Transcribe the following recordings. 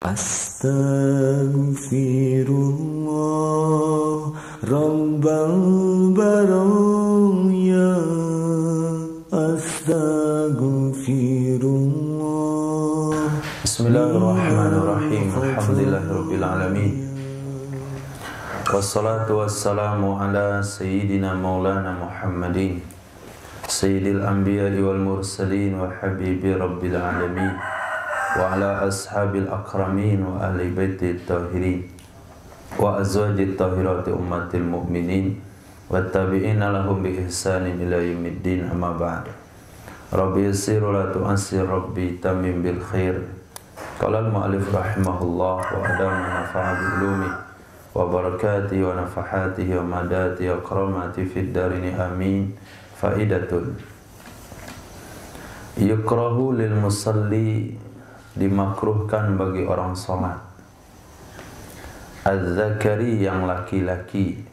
Astaghfirullah Rabbal baraya. Astaghfirullah. Bismillahirrahmanirrahim. Alhamdulillahirabbil alamin. Wassalatu wassalamu ala sayyidina maulana Muhammadin sayyidil anbiya'i wal mursalin wa habibi rabbil alamin wa ala ashabil akramin wa ahli baitit tahirin wa azwajit tahirati ummatil mu'minin wa tabi'ina lahum bi ihsanin ila yaumiddin, amma ba'd. Rabbi yassir wa la tu'assir, Rabbi tamim bil khair. Qala al-mu'allif rahimahullah wa adama nafa'a bi ulumi wa barakatihi wa nafahatihi wa madati wa karamati fid darini amin. Faidatun yukrahu lil musalli, dimakruhkan bagi orang salat, az-zakari yang laki-laki,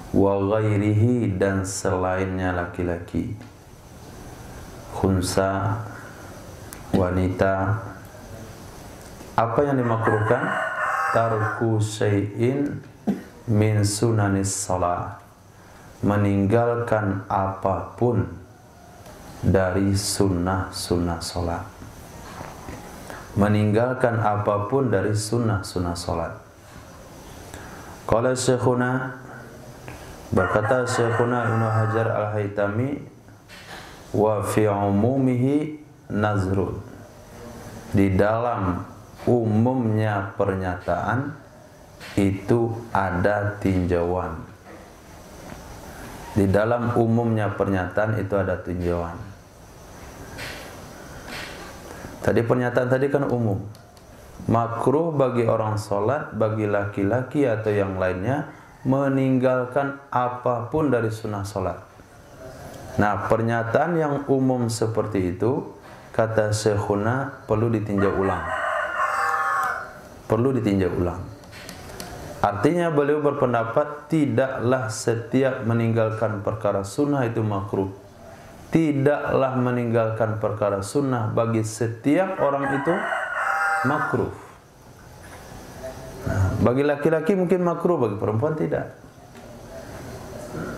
wa ghairihi dan selainnya laki-laki, khunsa wanita. Apa yang dimakruhkan? Tarku syai'in min sunanis salat, meninggalkan apapun dari sunnah-sunnah salat. Meninggalkan apapun dari sunnah-sunnah salat. Qala Syekhuna, berkata Syekhuna Ibnu Hajar Al-Haytami, wa fi umumihi nazrun, di dalam umumnya pernyataan itu ada tinjauan. Di dalam umumnya pernyataan itu ada tinjauan. Tadi pernyataan tadi kan umum. Makruh bagi orang sholat, bagi laki-laki atau yang lainnya, meninggalkan apapun dari sunnah sholat. Nah, pernyataan yang umum seperti itu, kata Syekhuna, perlu ditinjau ulang. Perlu ditinjau ulang. Artinya beliau berpendapat tidaklah setiap meninggalkan perkara sunnah itu makruh. Tidaklah meninggalkan perkara sunnah bagi setiap orang itu makruh. Nah, bagi laki-laki mungkin makruh, bagi perempuan tidak.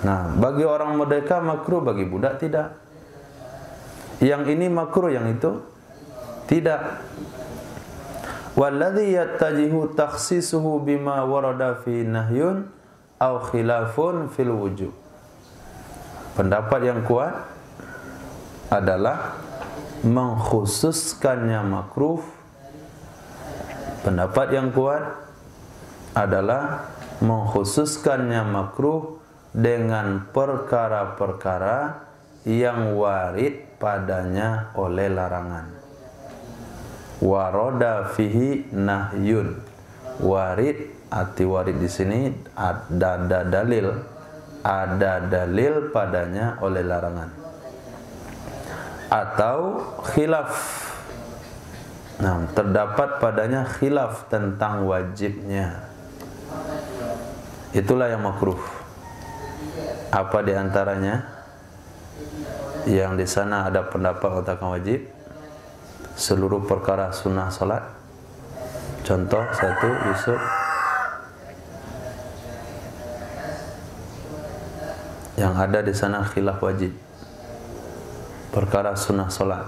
Nah, bagi orang merdeka makruh, bagi budak tidak. Yang ini makruh, yang itu tidak. Walladhi yattajihu takhsisuhu bima warada fi nahyun aw khilafun fil wujub. Pendapat yang kuat adalah mengkhususkannya makruh. Pendapat yang kuat adalah mengkhususkannya makruh dengan perkara-perkara yang warid padanya oleh larangan. Waroda fihi nahyun. Warid, arti warid di sini ada dalil. Ada dalil padanya oleh larangan. Atau khilaf. Nah, terdapat padanya khilaf tentang wajibnya. Itulah yang makruh. Apa di antaranya? Yang di sana ada pendapat mengatakan wajib seluruh perkara sunnah salat. Contoh satu, Yusuf. Yang ada di sana khilaf wajib perkara sunnah salat.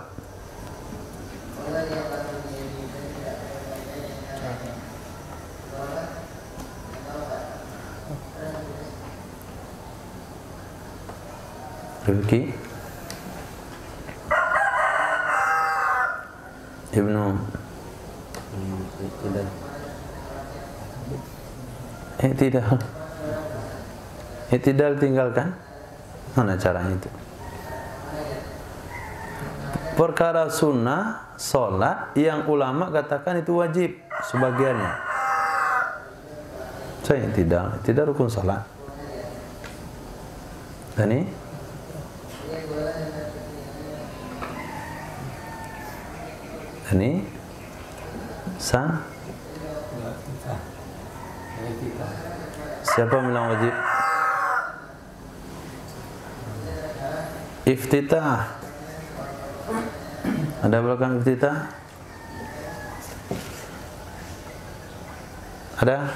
Rifki Ibnu I'tidal tinggalkan. Mana caranya itu? Perkara sunnah salat yang ulama katakan itu wajib sebagiannya. Saya tidak rukun salat. Ini siapa bilang wajib? Iftitah. Ada belakang iftitah? Ada?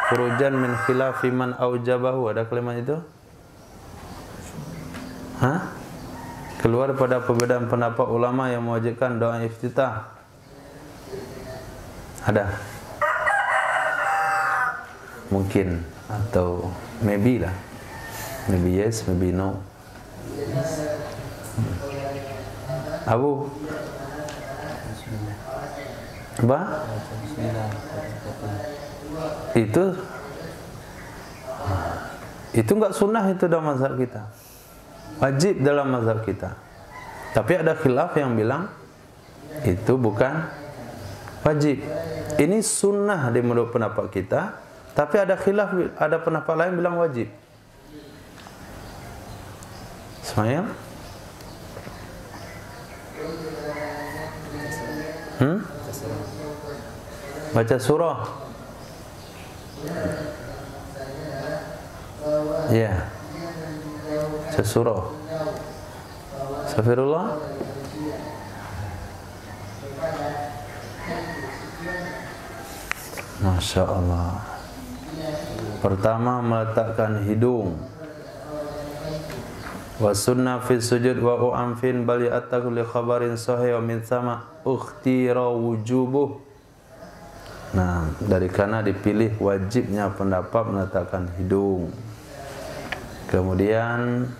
Khurujan min khilafi man aujabahu, ada kalimat itu? Hah? Keluar pada perbedaan pendapat ulama yang mewajibkan doa iftitah. Ada? Mungkin atau maybe lah. Maybe yes, maybe no. Abu? Apa? Itu enggak sunnah itu dalam mazhab kita. Wajib dalam mazhab kita. Tapi ada khilaf yang bilang itu bukan wajib. Ini sunnah di menurut pendapat kita, tapi ada khilaf, ada pendapat lain bilang wajib. Ismail? Baca surah. Ya. Baca surah. Astagfirullah. Masya Allah. Pertama, meletakkan hidung. Wa sunnah fi sujud wa u'amfin bali attaku li khabarin sahih wa min sama ukhtira wujubuh. Nah, dari karena dipilih wajibnya pendapat meletakkan hidung. Kemudian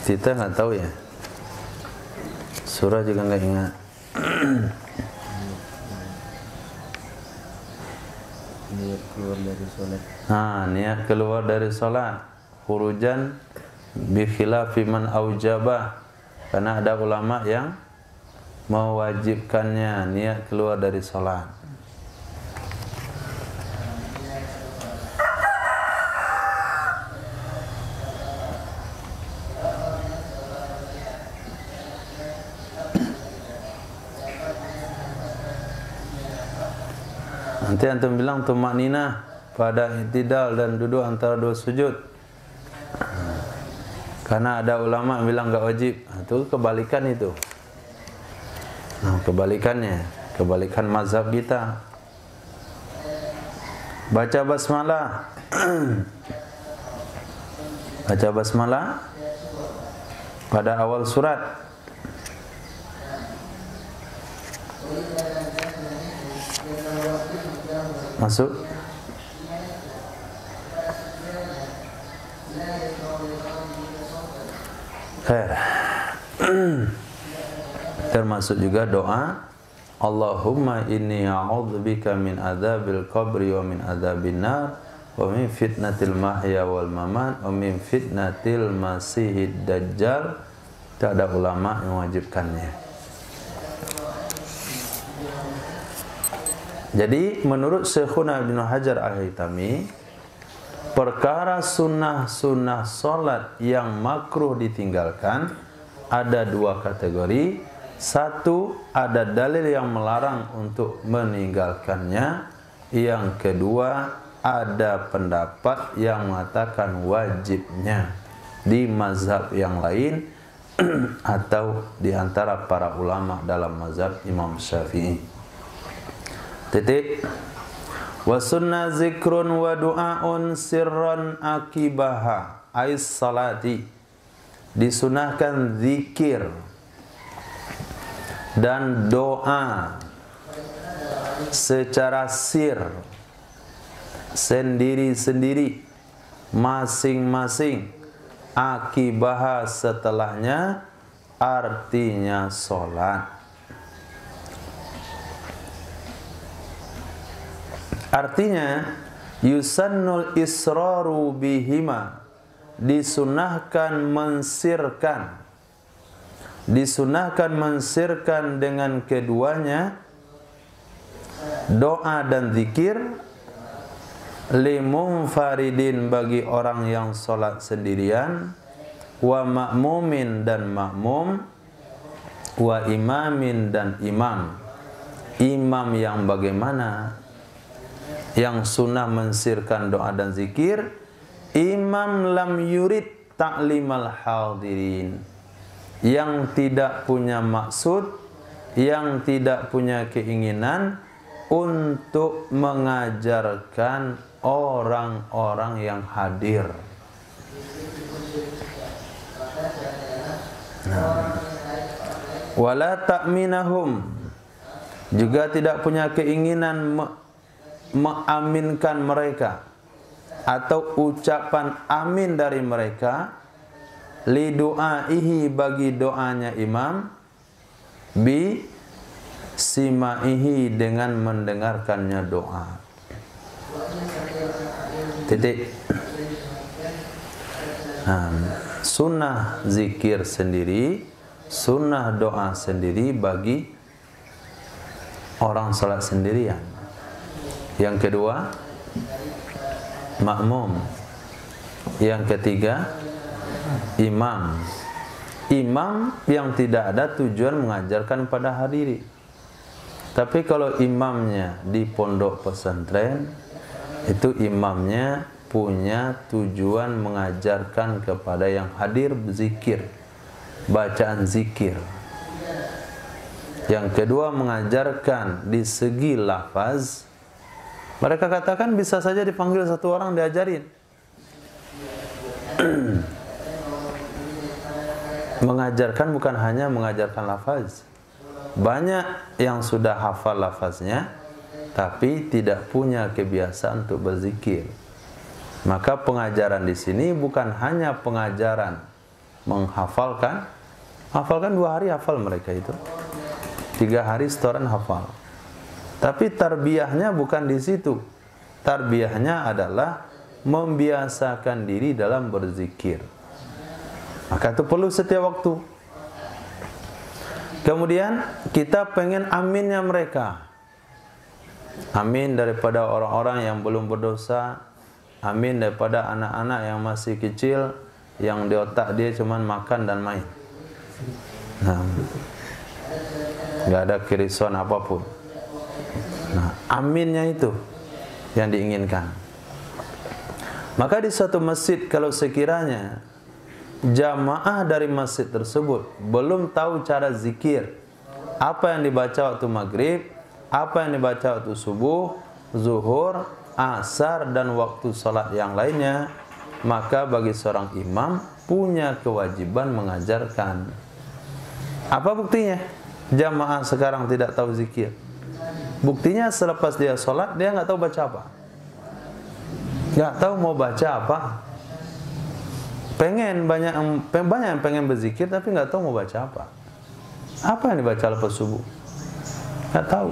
kita nggak tahu ya. Surah juga nggak ingat. Niat keluar dari sholat. Niat keluar dari sholat. Khurujan bi khilafi man aujabah. Karena ada ulama yang mewajibkannya niat keluar dari sholat. Nanti antum bilang tumakninah pada i'tidal dan duduk antara dua sujud. Karena ada ulama yang bilang enggak wajib. Itu kebalikan itu. Nah, kebalikannya, kebalikan mazhab kita. Baca basmalah. Baca basmalah pada awal surat. Masuk. Khair. Termasuk juga doa Allahumma inni a'udzubika min adzabil qabri wa min adzabin nar wa min fitnatil mahya wal mamat wa min fitnatil masihid dajjal. Tidak ada ulama yang mewajibkannya. Jadi menurut Syekhuna Ibnu Hajar Al-Haytami, perkara sunnah-sunnah solat yang makruh ditinggalkan ada dua kategori. Satu, ada dalil yang melarang untuk meninggalkannya. Yang kedua, ada pendapat yang mengatakan wajibnya di mazhab yang lain atau di antara para ulama dalam mazhab Imam Syafi'i. Titik. Wa sunnah zikrun wa du'aun sirran akibaha ais salati. Disunahkan zikir dan doa secara sir, sendiri-sendiri, masing-masing, akibaha setelahnya, artinya sholat. Artinya yusannul israru bihima, disunahkan mensirkan, disunahkan mensirkan dengan keduanya, doa dan zikir, limunfaridin bagi orang yang sholat sendirian, wa ma'mumin dan makmum, wa imamin dan imam. Imam yang bagaimana? yang sunnah mensirkan doa dan zikir, imam lam yurid ta'limal hadirin, yang tidak punya maksud, yang tidak punya keinginan untuk mengajarkan orang-orang yang hadir. Wala ta'minahum, juga tidak punya keinginan mengaminkan mereka atau ucapan amin dari mereka, li du'aihi, bagi doanya imam, bi simaihi, dengan mendengarkannya doa. Titik. Sunnah zikir sendiri, sunnah doa sendiri bagi orang salat sendirian. Yang kedua, makmum. Yang ketiga, imam. Imam yang tidak ada tujuan mengajarkan pada hadiri. Tapi kalau imamnya di pondok pesantren, itu imamnya punya tujuan mengajarkan kepada yang hadir zikir, bacaan zikir. Yang kedua, mengajarkan di segi lafaz. Mereka katakan bisa saja dipanggil satu orang diajarin. Mengajarkan bukan hanya mengajarkan lafaz. Banyak yang sudah hafal lafaznya tapi tidak punya kebiasaan untuk berzikir. Maka pengajaran di sini bukan hanya pengajaran menghafalkan. Hafalkan 2 hari hafal mereka itu. 3 hari setoran hafal. Tapi tarbiyahnya bukan di situ. Tarbiyahnya adalah membiasakan diri dalam berzikir. Maka itu perlu setiap waktu. Kemudian kita pengen aminnya mereka. Amin daripada orang-orang yang belum berdosa. Amin daripada anak-anak yang masih kecil, yang di otak dia cuman makan dan main. Nggak ada kerisuan apapun. Nah, aminnya itu yang diinginkan. Maka di suatu masjid, kalau sekiranya jamaah dari masjid tersebut belum tahu cara zikir, apa yang dibaca waktu maghrib, apa yang dibaca waktu subuh, zuhur, asar, dan waktu salat yang lainnya, maka bagi seorang imam punya kewajiban mengajarkan. Apa buktinya? Jamaah sekarang tidak tahu zikir. Buktinya selepas dia salat, dia nggak tahu baca apa. Nggak tahu mau baca apa. Banyak yang pengen berzikir tapi nggak tahu mau baca apa. Apa yang dibaca lepas subuh? Nggak tahu.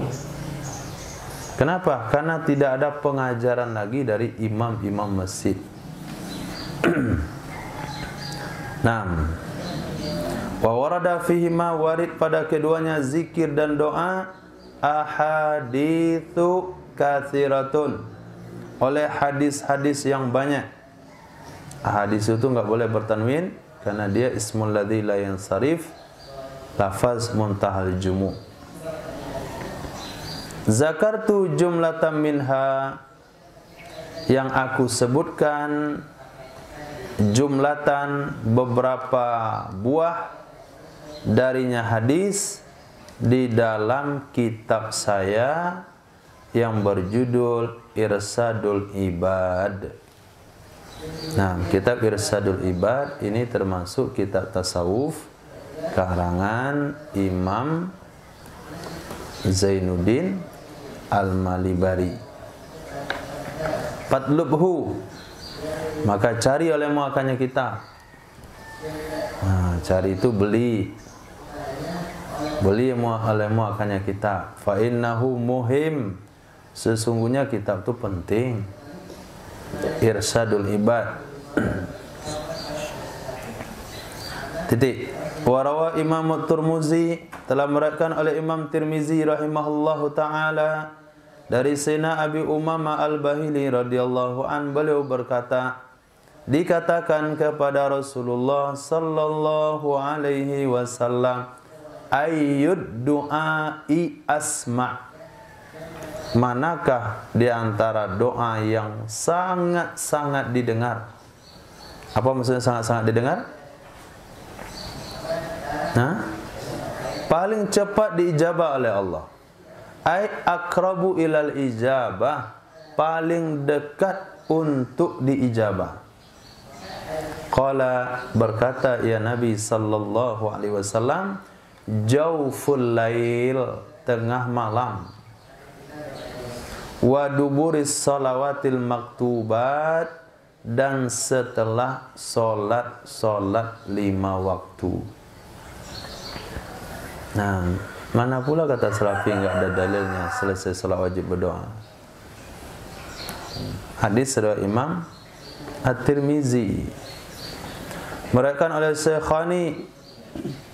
Kenapa? Karena tidak ada pengajaran lagi dari imam-imam masjid. Wa warada fihi ma, warid pada keduanya zikir dan doa, ahaditsu katsiratun, oleh hadis-hadis yang banyak. Hadis itu enggak boleh bertanwin karena dia ismul ladzi la yansarif, lafaz muntahal jumu. Zakartu jumlatan minha, yang aku sebutkan jumlatan beberapa buah darinya hadis di dalam kitab saya yang berjudul Irsadul Ibad. Nah, kitab Irsadul Ibad ini termasuk kitab tasawuf karangan Imam Zainuddin Al-Malibari. Fatlubhu, maka cari olehmu akannya kitab. Nah, cari itu beli olehmu akannya kitab. Fa innahu muhim, sesungguhnya kitab itu penting. Irsadul Ibad. Titik. Warawa Imam Tirmizi, telah meriwayatkan oleh Imam Tirmizi rahimahullahu taala dari Sayyidina Abi Umamah Al-Bahili radhiyallahu an, beliau berkata, dikatakan kepada Rasulullah sallallahu alaihi wasallam, ayyud du'ai asma', manakah di antara doa yang sangat-sangat didengar? Apa maksudnya sangat-sangat didengar? Paling cepat diijabah oleh Allah. Ai aqrabu ilal ijabah, paling dekat untuk diijabah. Qala, berkata ya Nabi sallallahu alaihi wasallam, jauful lail, tengah malam. Wa duburis salawatil maktubat, dan setelah solat 5 waktu. Nah, mana pula kata Salafi enggak ada dalilnya selesai salat wajib berdoa. Hadis riwayat Imam At-Tirmizi, meriwayatkan oleh Syekhani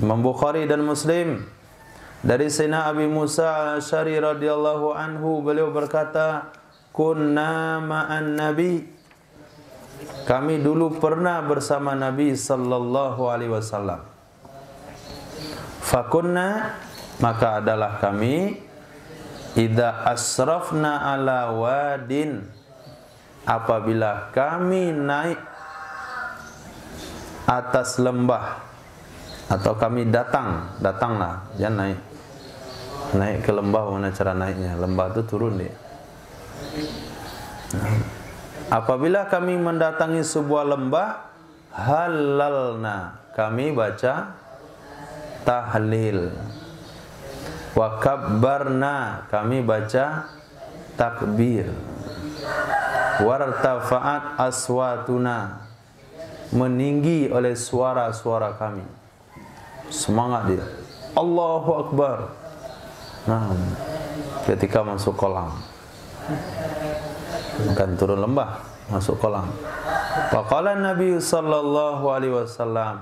Imam Bukhari dan Muslim dari Sayyidina Abi Musa Al-Asy'ari radhiyallahu anhu, beliau berkata, kunna ma'an nabi, kami dulu pernah bersama Nabi sallallahu alaihi wasallam. Fakunna, maka adalah kami, idza asrafna ala wadin, apabila kami naik atas lembah, atau kami datanglah, jangan naik ke lembah. Mana cara naiknya? Lembah itu turun dia. Apabila kami mendatangi sebuah lembah, halalna, kami baca tahlil. Wa kabbarna, kami baca takbir. Wartafa'at aswatuna, meninggi oleh suara-suara kami. Semangat dia. Allahu Akbar. Nah, ketika masuk kolam, bukan turun lembah, masuk kolam. Faqala Nabi sallallahu alaihi wasallam,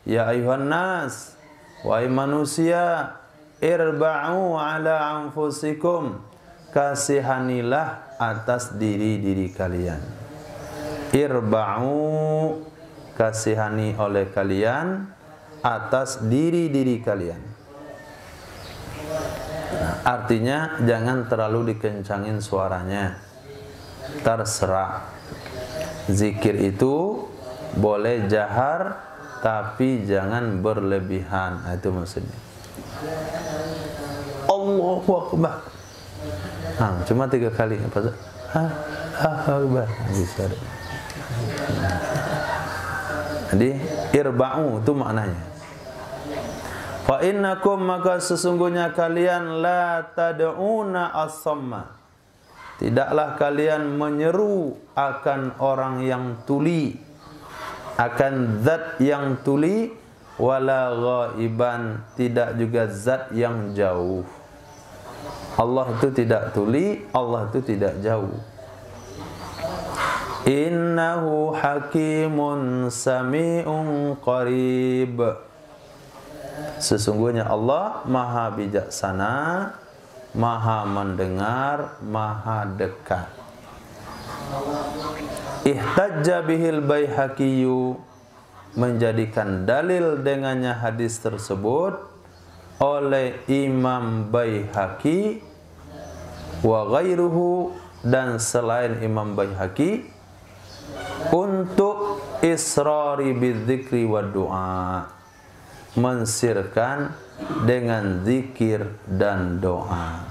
ya ayuhan nas, wahai manusia, irba'u ala anfusikum, kasihanilah atas diri-diri kalian. Irba'u, kasihani oleh kalian atas diri-diri kalian. Nah, artinya jangan terlalu dikencangin suaranya. Terserah. Zikir itu boleh jahar, tapi jangan berlebihan. Itu maksudnya. Allahu Akbar. Cuma 3 kali. Akbar. Bisa. Jadi irba'u itu maknanya. Fa innakum, maka sesungguhnya kalian, la tad'una as-samma, tidaklah kalian menyeru akan orang yang tuli, akan zat yang tuli, wala ghaiban, tidak juga zat yang jauh. Allah itu tidak tuli, Allah itu tidak jauh. Innahu hakimun sami'un qarib, sesungguhnya Allah maha bijaksana, maha mendengar, maha dekat. Ihtajja bihil Baihaqiyyu, menjadikan dalil dengannya hadis tersebut oleh Imam Baihaqi wa ghairuhu, dan selain Imam Baihaqi, untuk israri bidzikri wa du'a, mensirkan dengan zikir dan doa.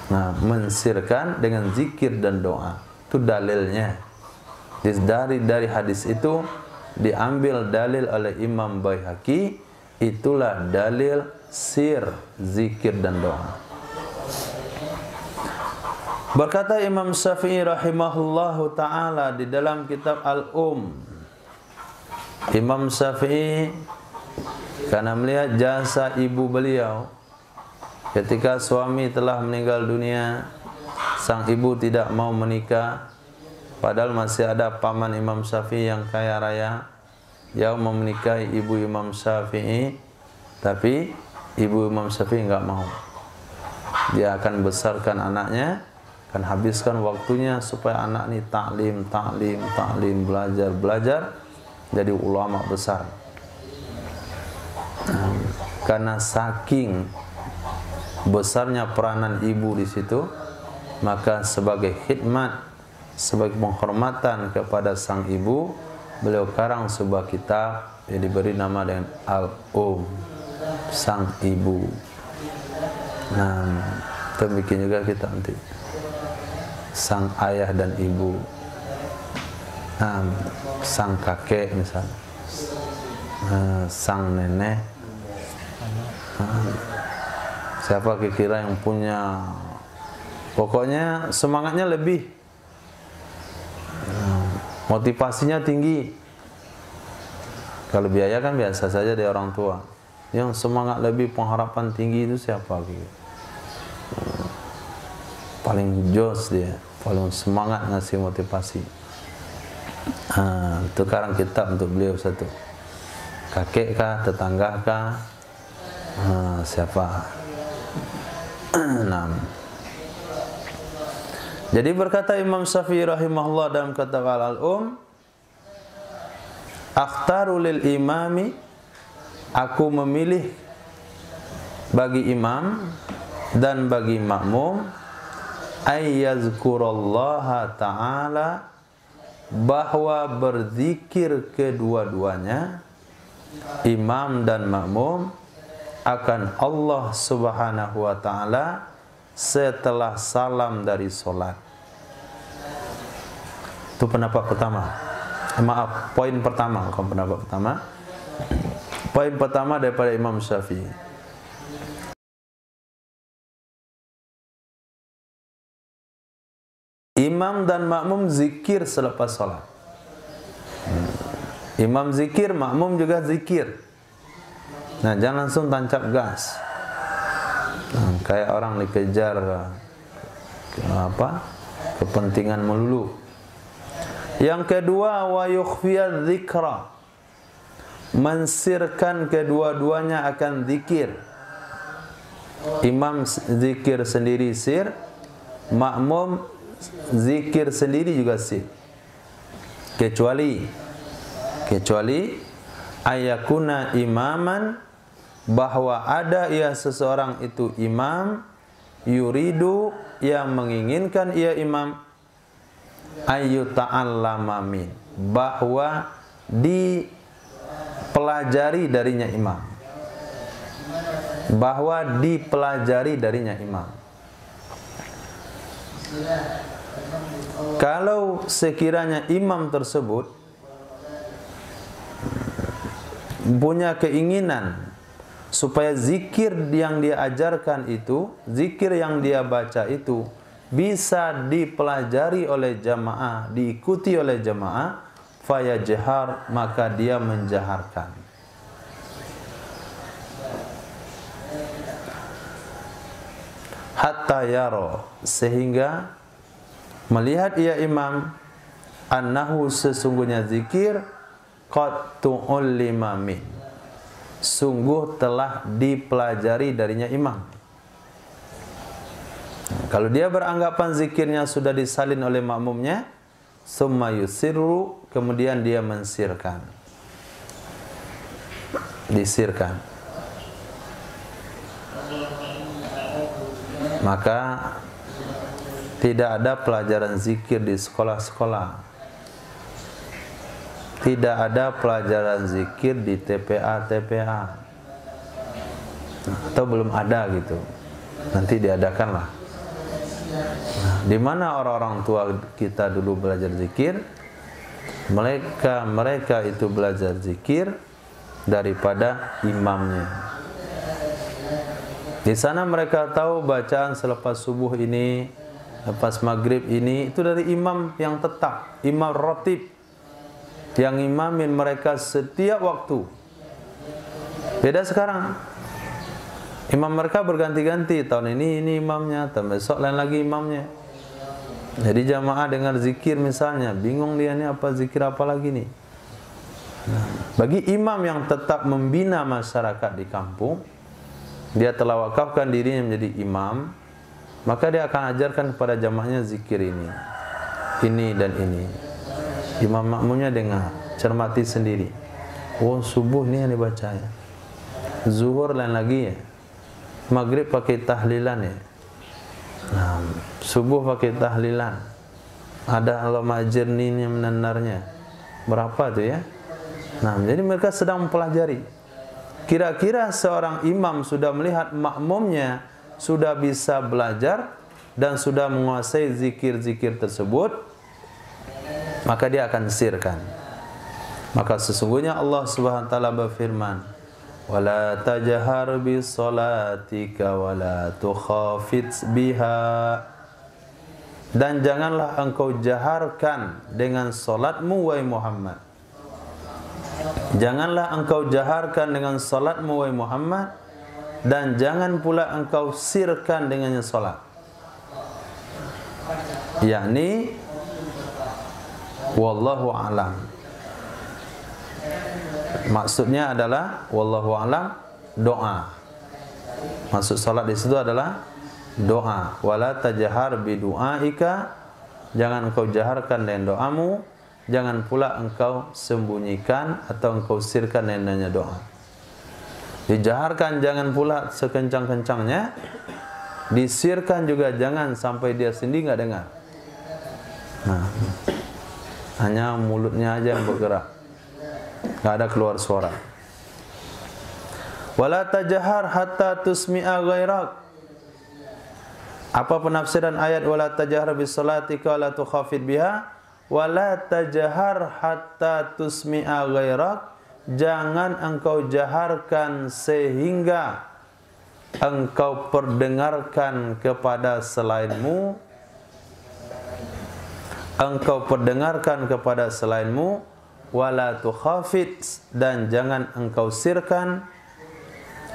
Nah, mensirkan dengan zikir dan doa, itu dalilnya. Dari hadis itu diambil dalil oleh Imam Baihaqi, itulah dalil sir, zikir dan doa. Berkata Imam Syafi'i rahimahullahu ta'ala di dalam kitab Imam Syafi'i, karena melihat jasa ibu beliau ketika suami telah meninggal dunia, sang ibu tidak mau menikah, padahal masih ada paman Imam Syafi'i yang kaya raya yang mau menikahi ibu Imam Syafi'i, tapi ibu Imam Syafi'i enggak mau. Dia akan besarkan anaknya, akan habiskan waktunya supaya anak ini taklim, belajar jadi ulama besar. karena saking besarnya peranan ibu di situ, maka sebagai khidmat, sebagai penghormatan kepada sang ibu, beliau karang sebuah kitab yang diberi nama dengan sang ibu. Nah, kita bikin juga kita nanti sang ayah dan ibu, sang kakek misalnya, sang nenek. Siapa kira-kira yang punya, pokoknya semangatnya lebih, motivasinya tinggi. Kalau biaya kan biasa saja dari orang tua. Yang semangat lebih, pengharapan tinggi itu siapa gitu? Paling jos dia, paling semangat ngasih motivasi. Itu karang kitab untuk beliau satu. Kakek kah, tetangga kah, siapa? Jadi berkata Imam Syafi'i rahimahullah dalam kata al-um, akhtaru lil imami, aku memilih bagi imam dan bagi makmum, ayyazkurallaha ta'ala, bahwa berzikir kedua-duanya, imam dan makmum, akan Allah subhanahu wa ta'ala setelah salam dari solat. Itu pendapat pertama. Maaf, poin pertama, bukan pendapat pertama. Poin pertama daripada Imam Syafi'i. Imam dan makmum zikir selepas solat. Imam zikir, makmum juga zikir. Nah, jangan langsung tancap gas. Kayak orang dikejar kepentingan melulu. Yang kedua, wa yukhfiyadz dzikra, mensirkan kedua-duanya akan zikir. Imam zikir sendiri sir, makmum zikir sendiri juga sir. Kecuali ayakuna imaman, bahwa ada ia seseorang itu imam, yuridu, yang menginginkan ia imam, ayu ta'allama min, bahwa dipelajari darinya imam, bahwa dipelajari darinya imam. Kalau sekiranya imam tersebut punya keinginan supaya zikir yang dia ajarkan itu, zikir yang dia baca itu bisa dipelajari oleh jamaah, diikuti oleh jamaah, fayajhar, maka dia menjaharkan. Hatta yaro, sehingga melihat ia imam, annahu, sesungguhnya zikir, qad tu'ullima min, sungguh telah dipelajari darinya imam. Kalau dia beranggapan zikirnya sudah disalin oleh makmumnya, summa yusirru, kemudian dia mensirkan, disirkan, maka tidak ada pelajaran zikir di sekolah-sekolah. Tidak ada pelajaran zikir di TPA. Atau belum ada gitu. Nanti diadakanlah. Di mana orang-orang tua kita dulu belajar zikir? Mereka itu belajar zikir daripada imamnya. Di sana mereka tahu bacaan selepas subuh ini, lepas maghrib ini, itu dari imam yang tetap, imam ratib, yang imamin mereka setiap waktu. Beda sekarang, imam mereka berganti-ganti. Tahun ini imamnya, tahun besok lain lagi imamnya. Jadi jamaah dengar zikir misalnya, bingung dia ini apa zikir apa lagi nih. Nah, bagi imam yang tetap membina masyarakat di kampung, dia telah wakafkan dirinya menjadi imam, maka dia akan ajarkan kepada jamaahnya zikir ini dan ini. Imam makmumnya dengar, cermati sendiri. Oh, subuh ni yang dibaca ya. zuhur lain lagi ya, maghrib pakai tahlilan ya, nah, subuh pakai tahlilan, ada alamat jernihnya menandarnya, berapa tuh ya? Nah, jadi mereka sedang mempelajari. Kira-kira seorang imam sudah melihat makmumnya sudah bisa belajar dan sudah menguasai zikir-zikir tersebut, maka dia akan sirkan. Maka sesungguhnya Allah Subhanahu wa taala berfirman, "Wala tajhar bis salatika wala tukhafit biha." Dan janganlah engkau jaharkan dengan salatmu wahai Muhammad. Janganlah engkau jaharkan dengan salatmu wahai Muhammad, dan jangan pula engkau sirkan dengannya salat. Yakni wallahu a'lam. Maksudnya adalah wallahu a'lam doa. Maksud salat di situ adalah doa. Wala tajhar bi du'aika, jangan engkau jaharkan dengan doamu, jangan pula engkau sembunyikan atau engkau sirkan dengannya doa. Dijaharkan jangan pula sekencang-kencangnya, disirkan juga jangan sampai dia sendiri enggak dengar. Nah, hanya mulutnya aja yang bergerak, enggak ada keluar suara. Wala tajhar hatta tusmi'a ghairak. Apa penafsiran ayat wala tajhar bis salatika wala tukhafid biha? Wala tajhar hatta tusmi'a ghairak. Jangan engkau jaharkan sehingga engkau perdengarkan kepada selainmu. Engkau perdengarkan kepada selainmu. Wala tukhafid, dan jangan engkau sirkan.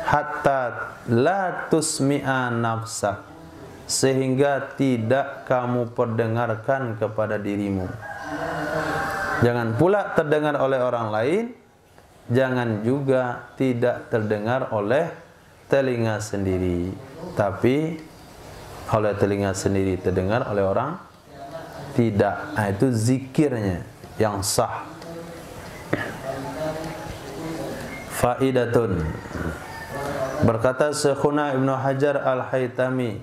Hatta la tusmi'a nafsak, sehingga tidak kamu perdengarkan kepada dirimu. Jangan pula terdengar oleh orang lain, jangan juga tidak terdengar oleh telinga sendiri, tapi oleh telinga sendiri terdengar, oleh orang tidak. Nah, itu zikirnya yang sah. Faidatun. Berkata Syekhuna Ibnu Hajar Al-Haytami,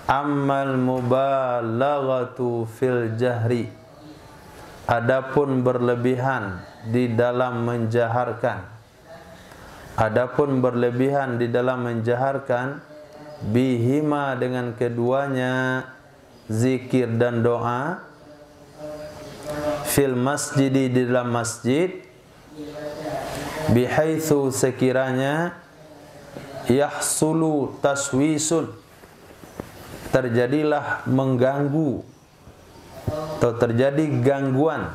ammal mubalaghatu fil jahri, adapun berlebihan di dalam menjaharkan, adapun berlebihan di dalam menjaharkan, bihima dengan keduanya, zikir dan doa, fil masjidi di dalam masjid, bihaitsu sekiranya, yahsulu taswisun, terjadilah mengganggu atau terjadi gangguan,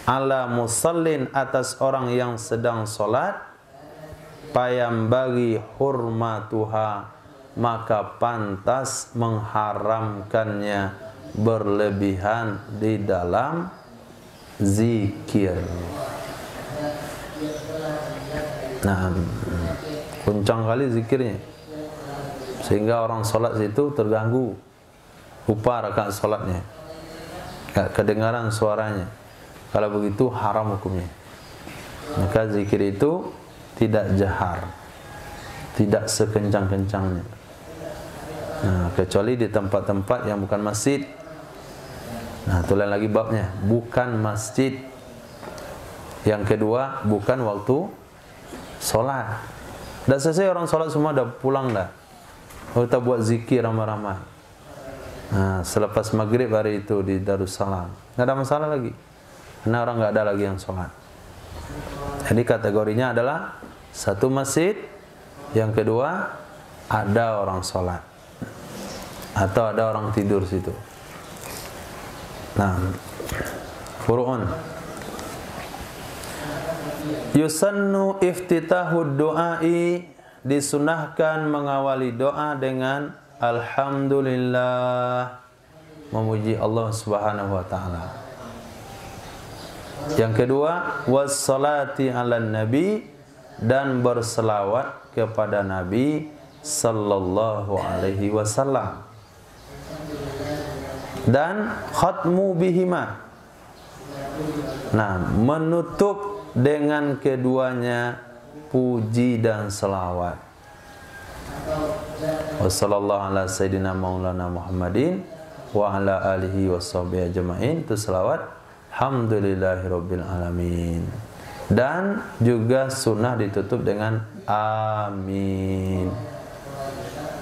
ala musallin atas orang yang sedang solat, payam bagi hurmatuha, maka pantas mengharamkannya berlebihan di dalam zikir. Nah, kencang kali zikirnya sehingga orang solat situ terganggu, lupa rakaat solatnya, gak kedengaran suaranya. Kalau begitu haram hukumnya. Maka zikir itu tidak jahar, tidak sekencang-kencangnya. Nah, kecuali di tempat-tempat yang bukan masjid. Nah, itu lain lagi babnya, bukan masjid. Yang kedua, bukan waktu solat. Dah selesai orang solat semua, dah pulang dah. Kita buat zikir ramai-ramai. Nah, selepas maghrib hari itu di Darussalam, nggak ada masalah lagi, karena orang nggak ada lagi yang sholat. Jadi kategorinya adalah satu masjid, yang kedua ada orang sholat atau ada orang tidur situ. Nah, furu'un. Yusannu iftitahud du'ai, disunahkan mengawali doa dengan alhamdulillah, memuji Allah Subhanahu wa taala. Yang kedua, wassalati 'alan nabi, dan berselawat kepada Nabi sallallahu alaihi wasallam. Dan khatmu bihima. Nah, menutup dengan keduanya puji dan selawat. Wassallallahu ala sayyidina maulana Muhammadin wa ala alihi washabihi ajmain. Itu selawat alhamdulillahirabbil alamin. Dan juga sunnah ditutup dengan amin.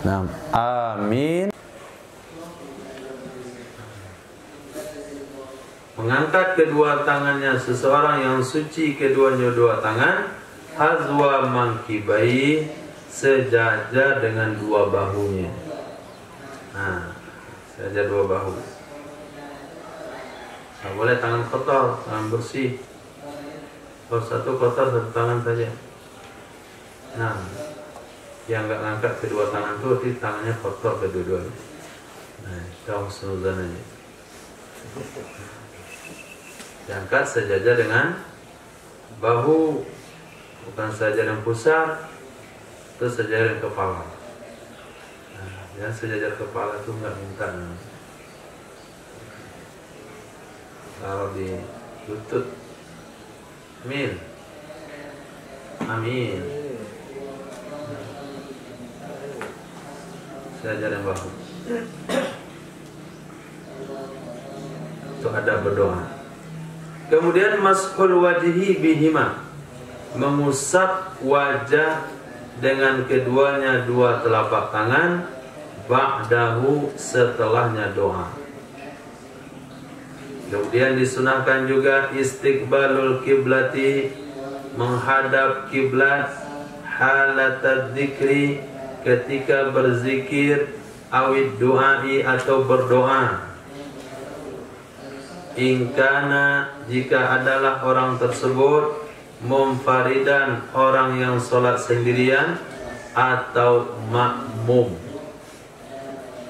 Nah, amin. Mengangkat kedua tangannya seseorang yang suci, keduanya dua tangan, hazwa mangkibai, sejajar dengan dua bahunya. Nah, sejajar dua bahu. Tidak boleh tangan kotor, tangan bersih. Kalau satu kotor, satu tangan saja. Nah, yang nggak ngangkat kedua tangan tuh, di tangannya kotor kedua-duanya. Nah, kamu senuzan aja. Diangkat sejajar dengan bahu, bukan sejajar yang pusar, itu sejajar yang kepala. Nah, yang sejajar kepala itu nggak minta. Taruh di lutut. Amin. Amin. Sejajar yang bahu. Itu ada berdoa. Kemudian mashul wajhi bihima, mengusap wajah dengan keduanya dua telapak tangan, ba'dahu, setelahnya doa. Kemudian disunahkan juga istiqbalul kiblati, menghadap kiblat, halatad dzikri, ketika berzikir, awid du'ai, atau berdoa. Ingkana, jika adalah orang tersebut munfaridan, orang yang sholat sendirian, atau makmum.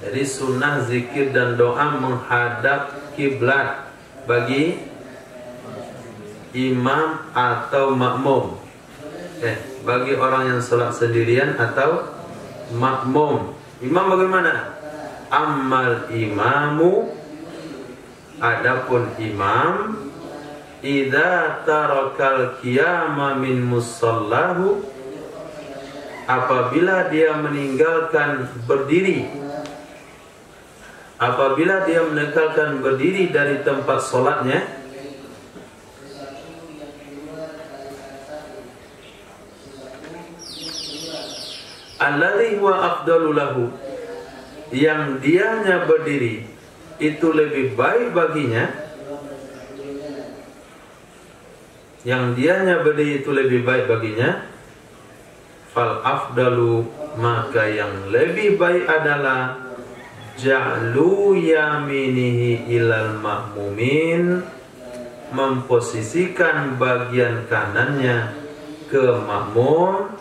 Jadi sunnah zikir dan doa menghadap kiblat bagi imam atau makmum. Bagi orang yang sholat sendirian atau makmum. Imam bagaimana? Ammal imamu, adapun imam, idza tarakal qiyama min musallahu, apabila dia meninggalkan berdiri, apabila dia meninggalkan berdiri dari tempat sholatnya, alladhi huwa afdalu lahu, yang dianya berdiri itu lebih baik baginya, yang dianya berdiri itu lebih baik baginya, fal afdalu, maka yang lebih baik adalah ja'lu yaminihi ilal ma'mumin, memposisikan bagian kanannya ke makmum,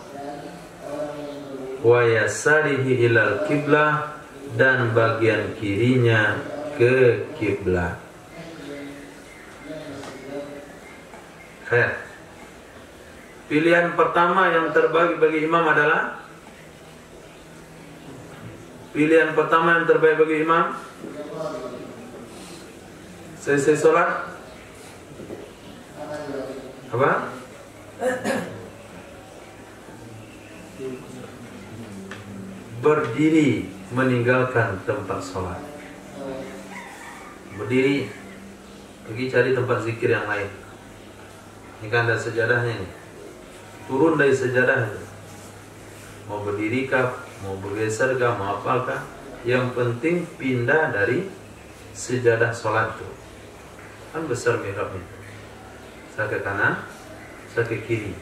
wa yasarihi ilal kiblah, dan bagian kirinya ke kiblat. Pilihan pertama yang terbaik bagi imam adalah, pilihan pertama yang terbaik bagi imam selesai sholat apa? Berdiri meninggalkan tempat sholat. Berdiri, pergi cari tempat zikir yang lain. Ini kan ada sejadahnya nih. Turun dari sejadah itu. Mau berdiri kah, mau bergeser kah, mau apakah, yang penting pindah dari sejadah sholat itu. Kan besar mihrabnya. Saya ke kanan, saya ke kiri.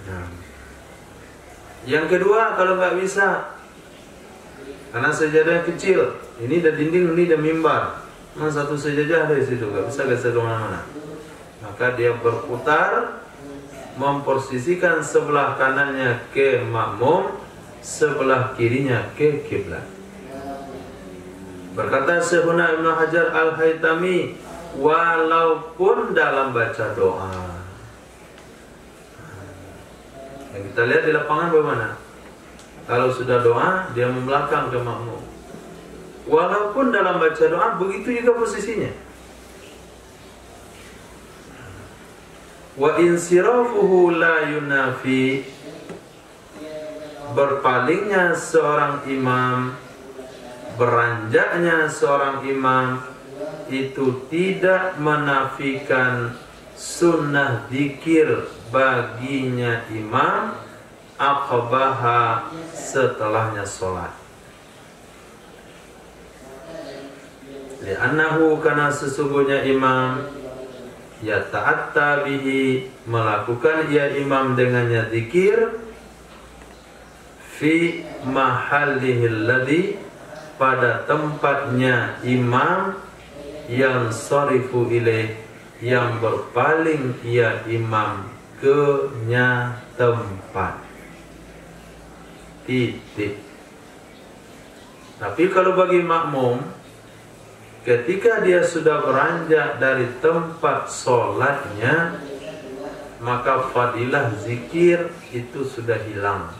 Nah, yang kedua, kalau nggak bisa, karena sejadah kecil, ini ada dinding, ini ada mimbar, nah satu sejadah dari situ, nggak bisa geser kemana-mana. Maka dia berputar, memposisikan sebelah kanannya ke makmum, sebelah kirinya ke kiblat. Berkata Syekhuna Ibnu Hajar Al-Haytami, walaupun dalam baca doa. Yang kita lihat di lapangan bagaimana? Kalau sudah doa, dia membelakang ke makmum. Walaupun dalam baca doa, begitu juga posisinya. Wa insirafuhu la yunafi, berpalingnya seorang imam, beranjaknya seorang imam itu tidak menafikan sunnah zikir baginya imam aqbaha setelahnya sholat. Li'annahu, karena sesungguhnya imam ya ta'atta bihi, melakukan ia imam dengannya zikir fi mahallihil ladzi, pada tempatnya imam yang sarifu ilaih, yang berpaling ia imam ke nya tempat. Titik. Tapi kalau bagi makmum, ketika dia sudah beranjak dari tempat sholatnya, maka fadilah zikir itu sudah hilang.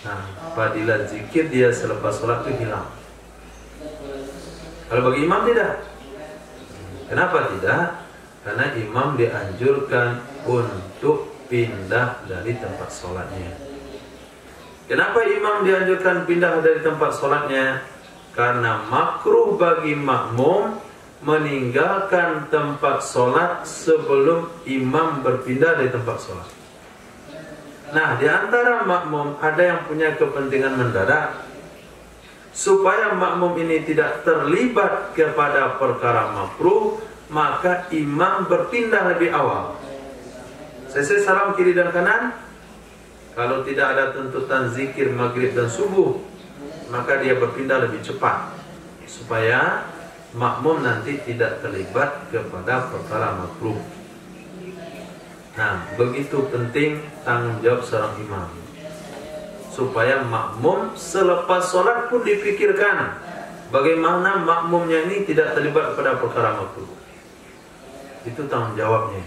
Nah, fadilah zikir dia selepas sholat itu hilang. Kalau bagi imam tidak. Kenapa tidak? Karena imam dianjurkan untuk pindah dari tempat sholatnya. Kenapa imam dianjurkan pindah dari tempat sholatnya? Karena makruh bagi makmum meninggalkan tempat sholat sebelum imam berpindah dari tempat sholat. Nah, di antara makmum ada yang punya kepentingan mendadak. Supaya makmum ini tidak terlibat kepada perkara makruh, maka imam berpindah lebih awal. Selesai salam kiri dan kanan. Kalau tidak ada tuntutan zikir maghrib dan subuh, maka dia berpindah lebih cepat supaya makmum nanti tidak terlibat kepada perkara makruh. Nah, begitu penting tanggung jawab seorang imam, supaya makmum selepas sholat pun dipikirkan bagaimana makmumnya ini tidak terlibat pada perkara makruh. Itu tanggung jawabnya.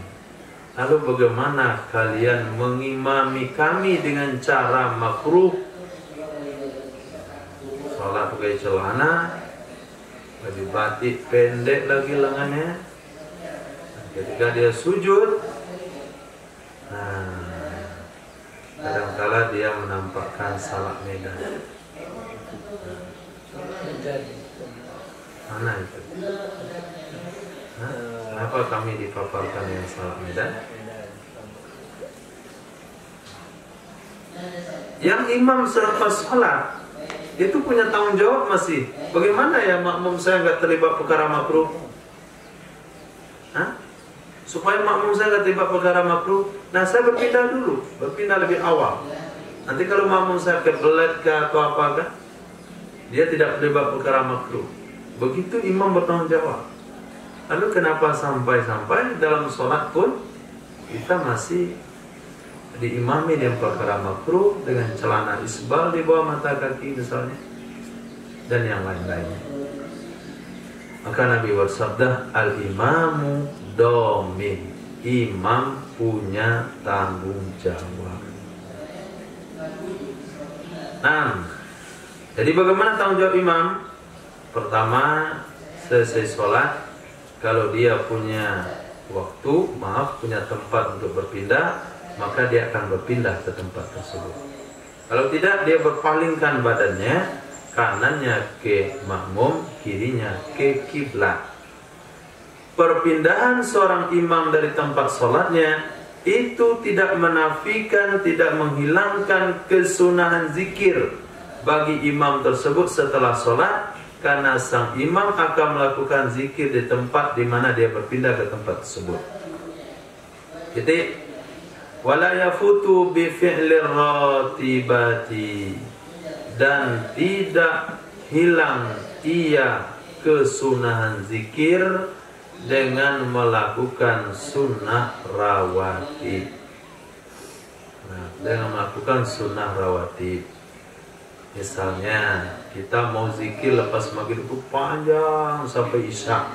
Lalu bagaimana kalian mengimami kami dengan cara makruh? Sholat pakai celana, lebih batik pendek lagi lengannya. Ketika dia sujud, nah, kadang-kala dia menampakkan salak medan. Mana itu? Kenapa kami dipaparkan dengan salak medan? Yang imam selepas sholat itu punya tanggung jawab masih. Bagaimana ya makmum saya nggak terlibat perkara makruh? Supaya makmum saya nggak terlibat perkara makruh, nah saya berpindah dulu, berpindah lebih awal. Nanti kalau makmum saya kebelet ke atau apa kan, dia tidak terlibat perkara makruh. Begitu imam bertanggung jawab. Lalu kenapa sampai-sampai dalam sholat pun kita masih diimami dengan perkara makruh, dengan celana isbal di bawah mata kaki misalnya, dan yang lain-lainnya. Maka Nabi bersabda, al-imamu domin, imam punya tanggung jawab. Nah, jadi bagaimana tanggung jawab imam? Pertama, selesai sholat, kalau dia punya waktu, punya tempat untuk berpindah, maka dia akan berpindah ke tempat tersebut. Kalau tidak, dia berpalingkan badannya, kanannya ke makmum, kirinya ke kiblat. Perpindahan seorang imam dari tempat sholatnya itu tidak menafikan, tidak menghilangkan kesunahan zikir bagi imam tersebut setelah sholat, karena sang imam akan melakukan zikir di tempat di mana dia berpindah ke tempat tersebut. Jadi wala yafutu bi fi'lir ratibati, dan tidak hilang ia kesunahan zikir dengan melakukan sunnah rawatib. Nah, dengan melakukan sunnah rawatib. Misalnya kita mau zikir lepas maghrib itu panjang sampai isya.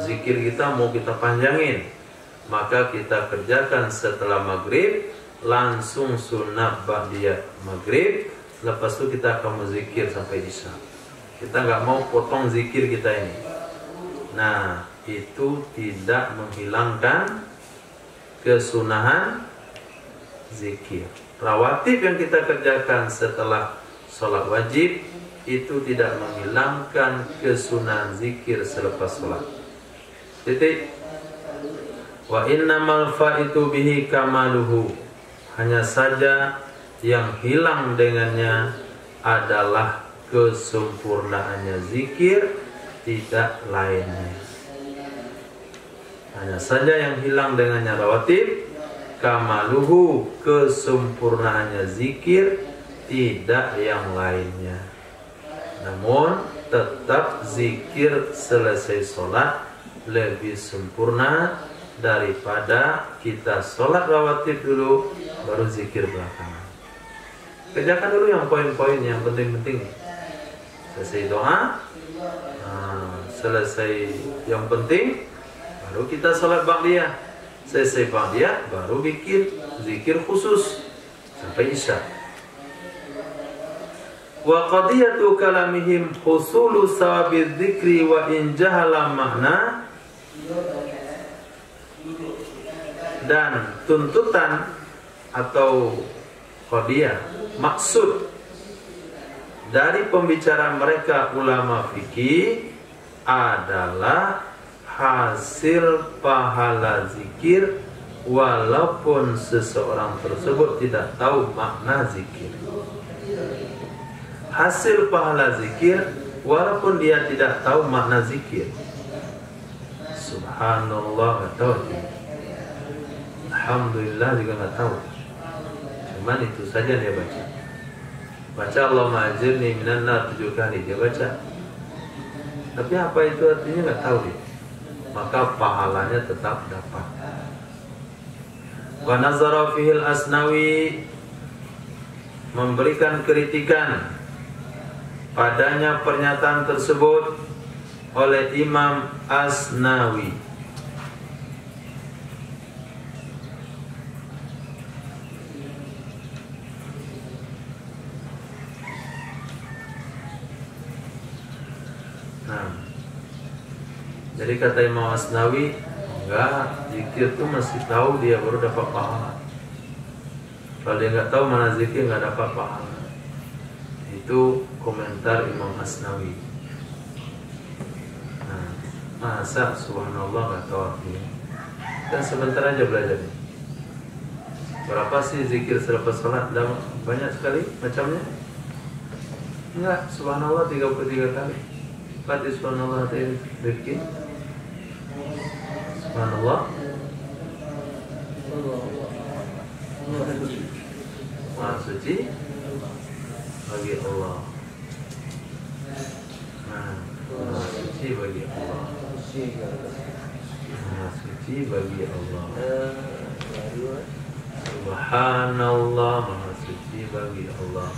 Zikir kita mau kita panjangin, maka kita kerjakan setelah maghrib, langsung sunnah ba'diyah maghrib. Lepas itu kita akan berzikir sampai isya. Kita nggak mau potong zikir kita ini. Nah, itu tidak menghilangkan kesunahan zikir. Rawatib yang kita kerjakan setelah sholat wajib itu tidak menghilangkan kesunahan zikir selepas sholat. Titik. Wa innamal fa'itu bihi kamaluhu. Hanya saja yang hilang dengannya adalah kesempurnaannya zikir, tidak lainnya. Hanya saja yang hilang dengannya rawatib, kamaluhu, kesempurnaannya zikir, tidak yang lainnya. Namun tetap zikir selesai sholat lebih sempurna daripada kita sholat rawatib dulu baru zikir belakangan. Kerjakan dulu yang poin-poin yang penting-penting. Selesai doa, selesai yang penting, baru kita sholat ba'diyah. Selesai ba'diyah baru bikin zikir khusus sampai isya. Wa qadiyatu kalamihim husulu sawabiz dzikri wa in jahala makna. Dan tuntutan atau qadiyah, maksud dari pembicaraan mereka ulama fikih adalah hasil pahala zikir walaupun seseorang tersebut tidak tahu makna zikir. Hasil pahala zikir walaupun dia tidak tahu makna zikir. Subhanallah nggak tahu, alhamdulillah juga nggak tahu, cuman itu saja dia baca. Baca Allahumma ajirni minan nar 7 kali dia baca, tapi apa itu artinya nggak tahu dia, maka pahalanya tetap dapat. Wa nazara fihil Asnawi, memberikan kritikan padanya pernyataan tersebut oleh Imam Asnawi. Nah, jadi kata Imam Asnawi, enggak, zikir itu masih tahu dia baru dapat pahala. Kalau dia nggak tahu mana zikir nggak dapat pahala. Itu komentar Imam Asnawi. Masa subhanallah nggak tahu artinya? Dan sebentar aja belajar nih. Berapa sih zikir selepas sholat? Banyak sekali macamnya? Enggak, subhanallah 33 kali. Berarti subhanallah zikir. Subhanallah. Maha suci bagi Allah. Maha suci bagi Allah. Maha suci bagi Allah. Subhanallah, maha suci bagi Allah.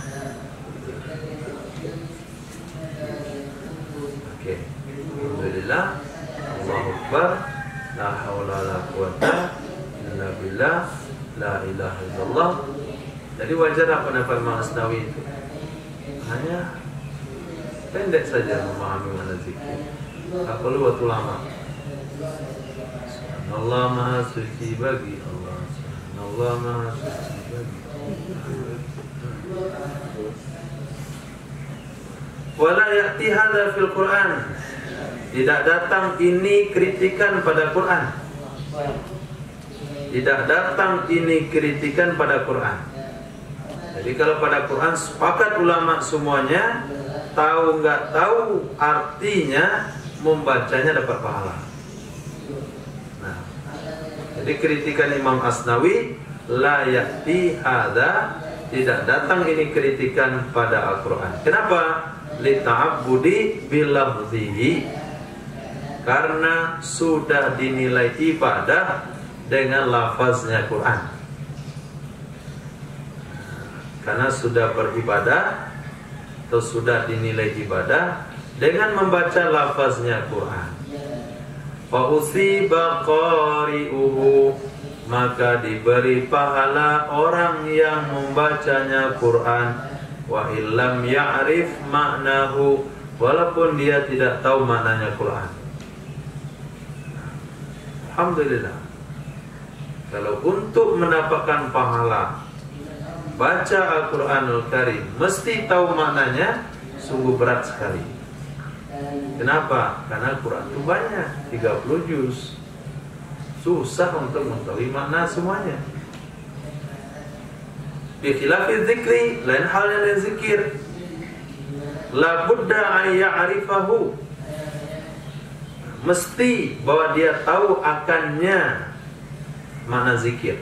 Oke. Alhamdulillah. Allahu Akbar. La haula la quwata illa billah. La ilaha illallah. Jadi wajar apa pendapat Imam Asnawi itu? Hanya pendek saja memahami mana zikir. Tak perlu waktu lama. Allah maha suci bagi Allah. Allah maha suci bagi Allah. Wala ya'ti hadza fil Quran. Tidak datang ini kritikan pada Quran. Tidak datang ini kritikan pada Quran. Jadi kalau pada Quran sepakat ulama semuanya, tahu nggak tahu artinya, membacanya dapat pahala. Nah, jadi kritikan Imam Asnawi, la ya'ti hadza, tidak datang ini kritikan pada Al-Quran. Kenapa? Li ta'abbudi bilafzihi, karena sudah dinilai ibadah dengan lafaznya Quran. Karena sudah beribadah atau sudah dinilai ibadah dengan membaca lafaznya Quran. Fa usiba qari'uhu, maka diberi pahala orang yang membacanya Quran. Wa illam ya'rif maknahu, walaupun dia tidak tahu maknanya Quran. Alhamdulillah. Kalau untuk mendapatkan pahala baca Al-Quranul Karim mesti tahu maknanya, sungguh berat sekali. Kenapa? Karena Quran itu banyak, 30 juz. Susah untuk mengetahui makna semuanya. Bi khilafi dzikri, lain halnya dengan zikir. La budda an ya'rifahu. Mesti bahwa dia tahu akannya makna zikir.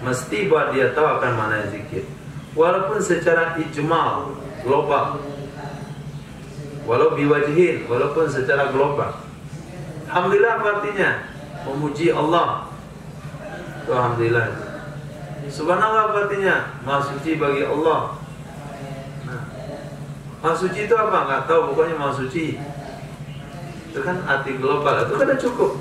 Mesti bahwa dia tahu akan makna zikir. Walaupun secara ijmal, global. Walau biwajhin, walaupun secara global. Alhamdulillah artinya memuji Allah. Itu alhamdulillah. Subhanallah artinya maha suci bagi Allah. Nah, maha suci itu apa? Enggak tahu, pokoknya maha suci. Itu kan arti global, itu kan cukup.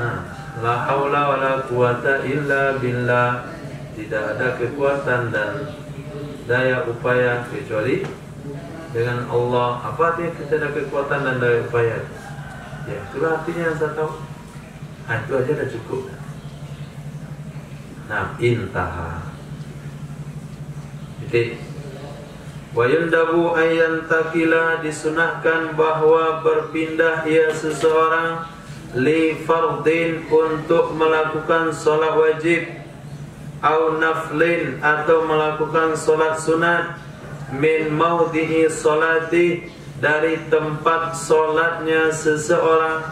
Nah, la haula wala quwata illa billah. Tidak ada kekuatan dan daya upaya kecuali dengan Allah. Apa artinya kita ada kekuatan dan daya upaya? Ya, itulah artinya yang saya tahu. Nah, itu aja dah cukup. Nah, intaha. Jadi, wa yundabu ayyan takila, disunahkan bahwa berpindah ia seseorang li fardin untuk melakukan solat wajib, au naflin atau melakukan solat sunat, min maudhi'i solati, dari tempat solatnya seseorang.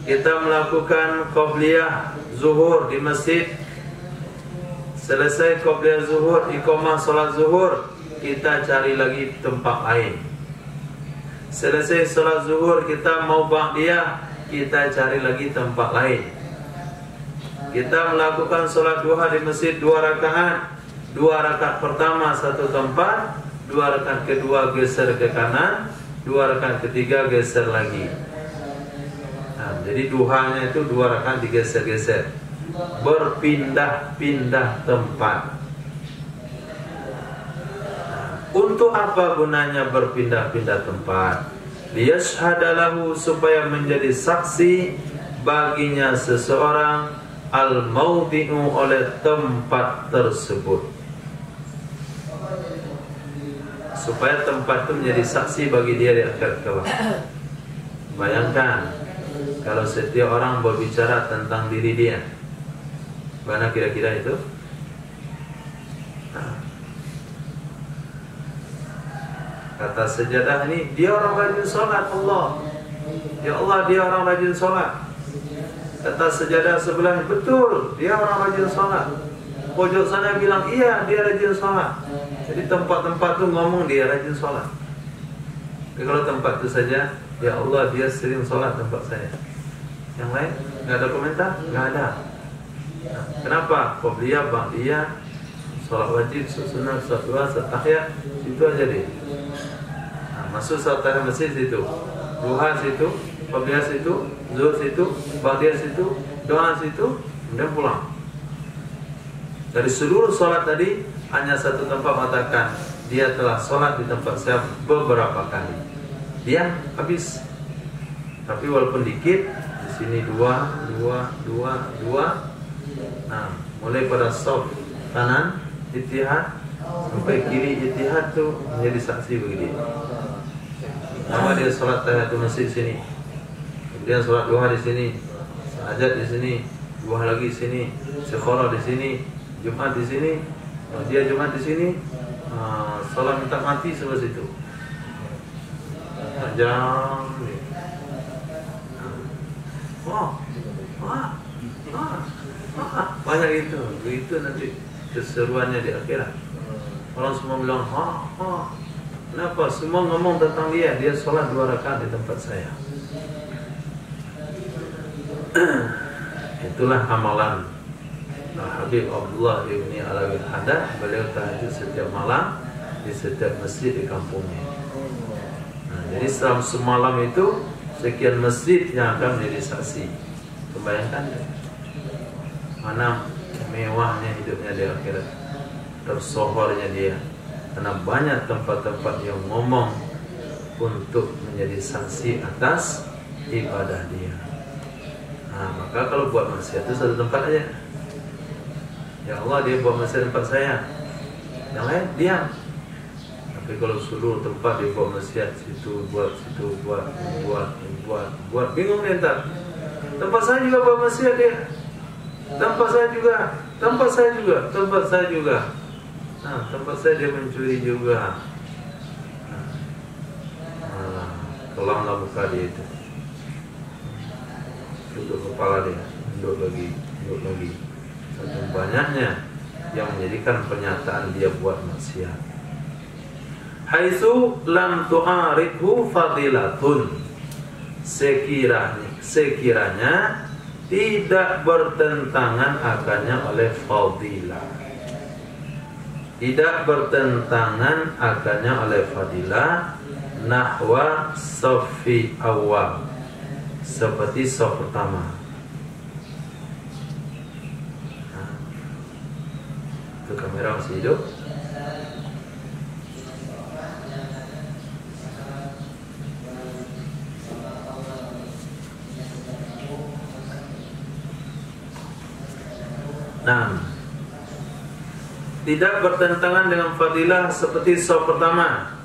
Kita melakukan qobliyah zuhur di masjid, selesai qobliyah zuhur, iqamah solat zuhur, kita cari lagi tempat lain. Selesai solat zuhur kita mau ba'diyah, kita cari lagi tempat lain. Kita melakukan solat duha di masjid 2 rakaat, 2 rakaat pertama satu tempat, 2 rakaat kedua geser ke kanan, 2 rakaat ketiga geser lagi. Nah, jadi duhanya itu 2 rakaat digeser-geser, berpindah-pindah tempat. Untuk apa gunanya berpindah-pindah tempat? Liyashhadalahu, supaya menjadi saksi baginya seseorang al-maudhi'u, oleh tempat tersebut. Supaya tempat itu menjadi saksi bagi dia di akhirat kelak. Bayangkan kalau setiap orang berbicara tentang diri dia, mana kira-kira itu? Nah, kata sejadah ini, dia orang rajin sholat, Allah. Ya Allah, dia orang rajin sholat. Kata sejadah sebelah, betul, dia orang rajin sholat. Pojok sana bilang, iya, dia rajin sholat. Jadi tempat-tempat itu ngomong dia rajin sholat. Tapi kalau tempat itu saja, ya Allah, dia sering sholat tempat saya. Yang lain, nggak ada komentar? Nggak ada. Nah, kenapa? Qobliyah, ba'diyah, sholat wajib, sunnah, sholat duha, sholat tahiyat, itu aja deh. Nah, masuk sholat tahiyat masjid situ, duha situ, qobliyah situ, zuhur situ, ba'diyah situ, doa situ, kemudian pulang. Dari seluruh sholat tadi, hanya satu tempat mengatakan dia telah sholat di tempat saya beberapa kali. Dia habis. Tapi walaupun dikit, di sini 2. Nah, mulai pada shaf kanan ittihad sampai kiri ittihad tuh menjadi saksi bagi dia. Nama dia sholat tahiyatul masjid di sini, kemudian sholat duha di sini, hajat di sini, duha lagi di sini, istikharah di sini, Jumat di sini, dia Jumat di sini, sholat minta mati sebelah situ. Panjang. Banyak itu. Itu nanti keseruannya di akhirat. Orang semua bilang, kenapa? Semua ngomong tentang dia. Dia sholat 2 rakaat di tempat saya. Itulah amalan Habib Abdullah ibni Alawi Haddad. Beliau tahajud setiap malam di setiap masjid di kampungnya. Nah, jadi selama semalam itu sekian masjid yang akan menjadi saksi. Bayangkan mana mewahnya hidupnya di akhirat, tersohornya dia, karena banyak tempat-tempat yang ngomong untuk menjadi saksi atas ibadah dia. Nah, maka kalau buat maksiat itu satu tempat aja. Ya Allah, dia buat maksiat tempat saya, yang lain diam. Tapi kalau seluruh tempat dia buat maksiat, situ buat, bingung dia ntar. Tempat saya juga buat maksiat dia. Tempat saya juga. Nah, tempat saya dia mencuri juga. Kelanglah muka dia itu. Duduk kepala dia, duduk lagi. Saking banyaknya yang menjadikan pernyataan dia buat maksiat. Haitsu lam tu'aridhu fadilatun. Sekiranya tidak bertentangan akannya oleh fadilah. Tidak bertentangan akannya oleh fadilah, nahwa safi awal, seperti saf pertama. Nah, itu kamera masih hidup. Nah, tidak bertentangan dengan fadilah seperti saf pertama.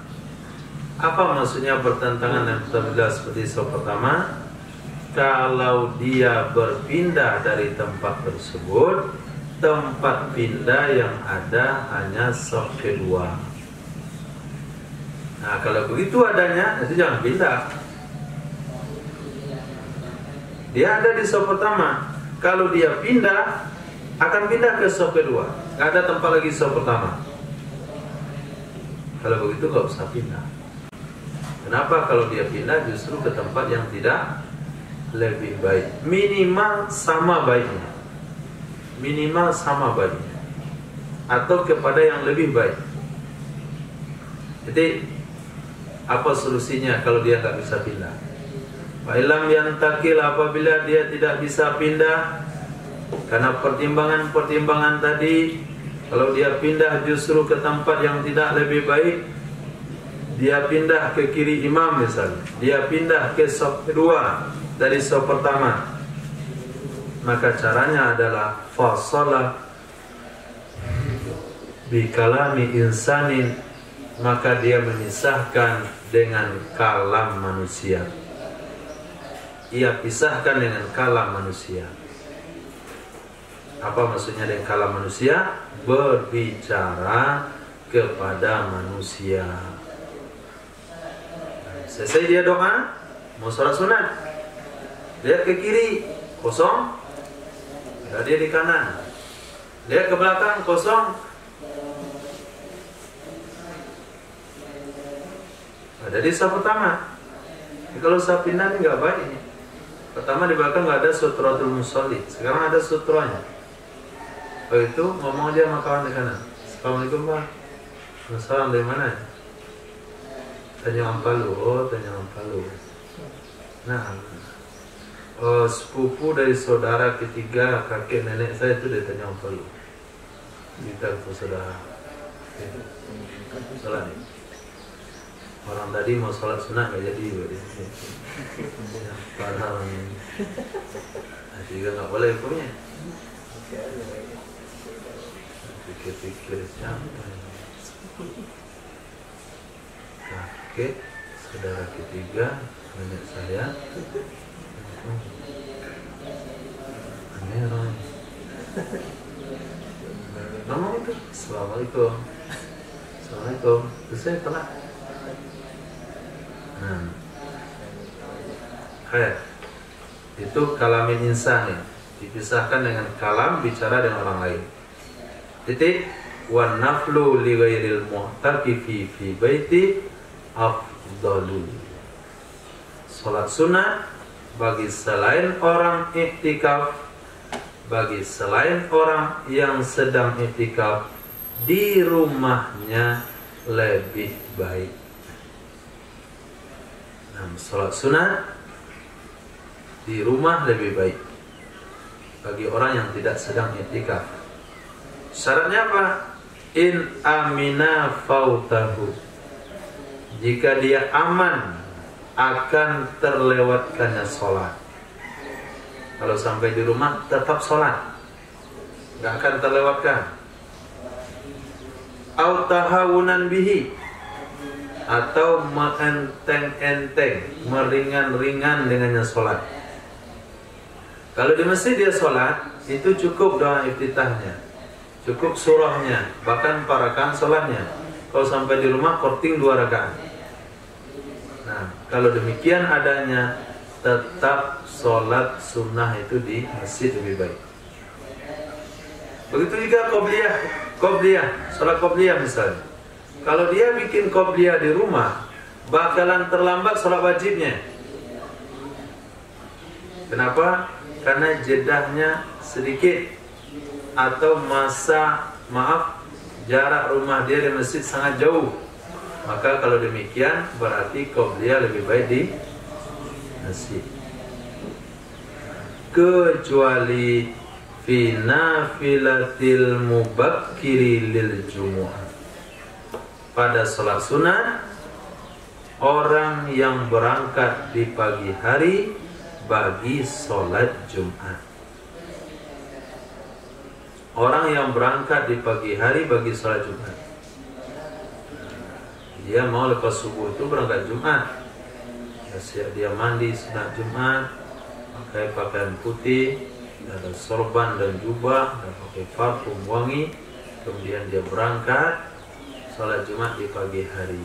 Apa maksudnya bertentangan dengan fadilah seperti saf pertama? Kalau dia berpindah dari tempat tersebut, tempat pindah yang ada hanya saf kedua. Nah, kalau begitu adanya, itu jangan pindah. Dia ada di saf pertama. Kalau dia pindah, akan pindah ke saf kedua. Gak ada tempat lagi saf pertama. Kalau begitu gak usah pindah. Kenapa? Kalau dia pindah justru ke tempat yang tidak lebih baik. Minimal sama baiknya. Atau kepada yang lebih baik. Jadi apa solusinya kalau dia gak bisa pindah? Fa'ilam yantakil, apabila dia tidak bisa pindah karena pertimbangan tadi, kalau dia pindah justru ke tempat yang tidak lebih baik, dia pindah ke kiri imam misalnya, dia pindah ke saf kedua dari saf pertama, maka caranya adalah fasala bi kalami insanin, maka dia memisahkan dengan kalam manusia. Ia pisahkan dengan kalam manusia. Apa maksudnya dengan kalam manusia? Berbicara kepada manusia. Selesai dia doa, mau sholat sunat, lihat ke kiri, kosong. Ada dia di kanan. Lihat ke belakang, kosong. Ada di saf pertama. Kalau saf pindah ini nggak baik. Pertama di belakang nggak ada sutratul musolli, sekarang ada sutranya. Oh, itu ngomong dia sama kawan di kanan. Assalamualaikum Pak. Salam dari mana? Tanjung Ampalo. Oh, Tanjung Ampalo. Nah, sepupu dari saudara ketiga kakek nenek saya itu dari Tanjung Ampalo. Kita ke saudara. Salah nih. Orang tadi mau sholat sunat nggak jadi padahal juga nggak boleh hukumnya. Pikir-pikir siapa kakek saudara ketiga nenek saya, aneh orang ngomong itu Assalamualaikum terus saya telah. Nah, itu kalamin insan ya, dipisahkan dengan kalam, bicara dengan orang lain. Titik wan naflu li ghairil mu'takifi fi baiti afdalu. Salat sunat bagi selain orang iktikaf, bagi selain orang yang sedang iktikaf di rumahnya lebih baik. Nah, salat sunat di rumah lebih baik bagi orang yang tidak sedang iktikaf. Syaratnya apa? In amina fautahu, jika dia aman akan terlewatkannya sholat. Kalau sampai di rumah tetap sholat, nggak akan terlewatkan. Au tahawunan bihi, atau meenteng-enteng, meringan-ringan dengannya sholat. Kalau di masjid dia sholat, itu cukup doa iftitahnya, cukup surahnya, bahkan parakan sholatnya. Kalau sampai di rumah korting 2 rakaat. Nah, kalau demikian adanya, tetap sholat sunnah itu di masjid lebih baik. Begitu juga qobliyah, sholat qobliyah misalnya. Kalau dia bikin qobliyah di rumah, bakalan terlambat sholat wajibnya. Kenapa? Karena jedahnya sedikit, atau jarak rumah dia di masjid sangat jauh. Maka kalau demikian berarti qobliyah lebih baik di masjid. Kecuali fi nafilatil mubakkiri lil jumu'ah, pada sholat sunat orang yang berangkat di pagi hari bagi sholat Jumat. Orang yang berangkat di pagi hari bagi sholat Jumat, dia mau lepas subuh itu berangkat Jumat, dia mandi sunat Jumat, pakai pakaian putih, ada sorban dan jubah, dan pakai parfum wangi, kemudian dia berangkat sholat Jumat di pagi hari.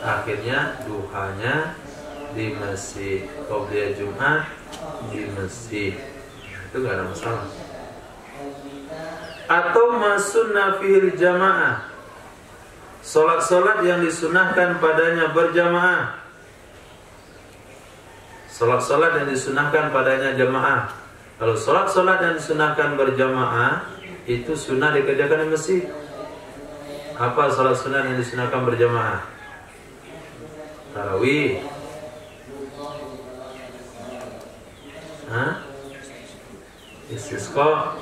Akhirnya duhanya di masjid, qobliyah Jumat di masjid, itu nggak ada masalah. Atau masunnah fil jamaah, sholat-sholat yang disunahkan padanya berjamaah, sholat-sholat yang disunahkan padanya jamaah. Kalau sholat-sholat yang disunahkan berjamaah itu sunnah dikerjakan di masjid. Apa sholat sunnah yang disunahkan berjamaah? Tarawih, istisqa,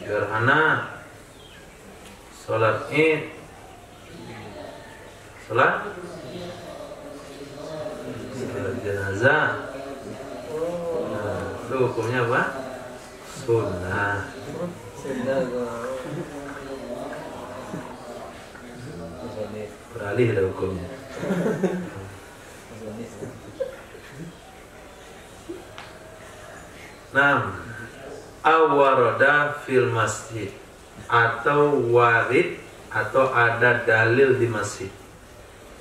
gerhana, sholat id, sholat jenazah. Itu hukumnya apa? Sunnah. Beralih ada hukumnya. Awarada fil masjid, atau warid, atau ada dalil di masjid.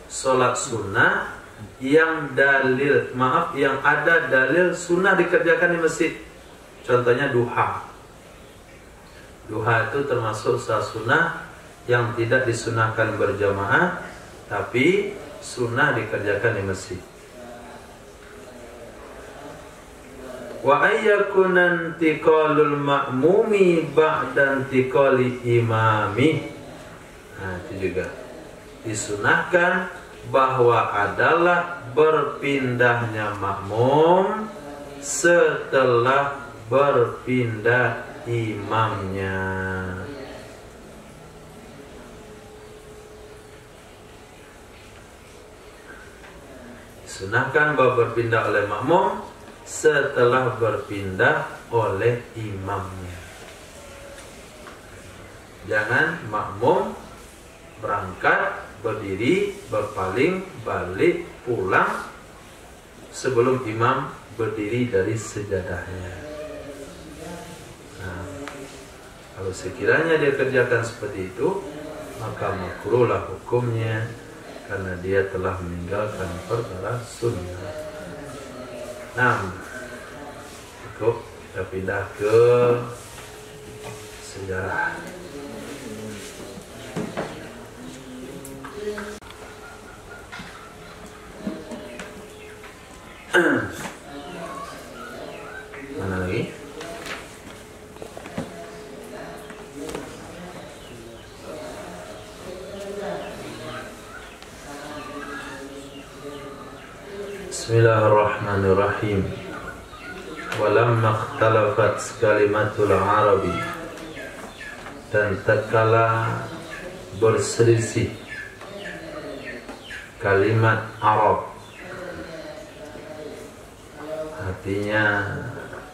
Sholat sunnah yang ada dalil sunnah dikerjakan di masjid. Contohnya duha. Duha itu termasuk sholat sunnah yang tidak disunahkan berjamaah, tapi sunnah dikerjakan di masjid. Wa ayyakuna intiqalul ma'mumi ba'da intiqali imami. Nah, itu juga disunahkan bahwa adalah berpindahnya makmum setelah berpindah imamnya. Disunahkan bahwa berpindah oleh makmum setelah berpindah oleh imamnya. Jangan makmum berangkat, berdiri, berpaling, balik, pulang sebelum imam berdiri dari sejadahnya. Nah, kalau sekiranya dia kerjakan seperti itu, maka makruhlah hukumnya, karena dia telah meninggalkan perkara sunnah. Nah, cukup, kita pindah ke sejarah. Mana lagi? Bismillahirrahmanirrahim. Walamma ikhtalafat kalimatul arabi, dan tatkala berselisih kalimat Arab. Artinya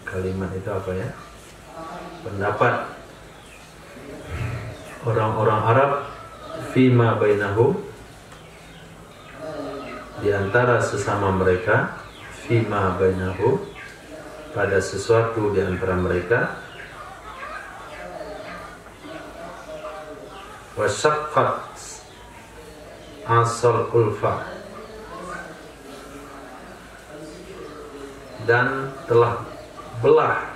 kalimat itu apa ya? Pendapat orang-orang Arab fima bainahum, di antara sesama mereka, fima bainahum, pada sesuatu di antara mereka, wasyaqqat asal ulfa, dan telah belah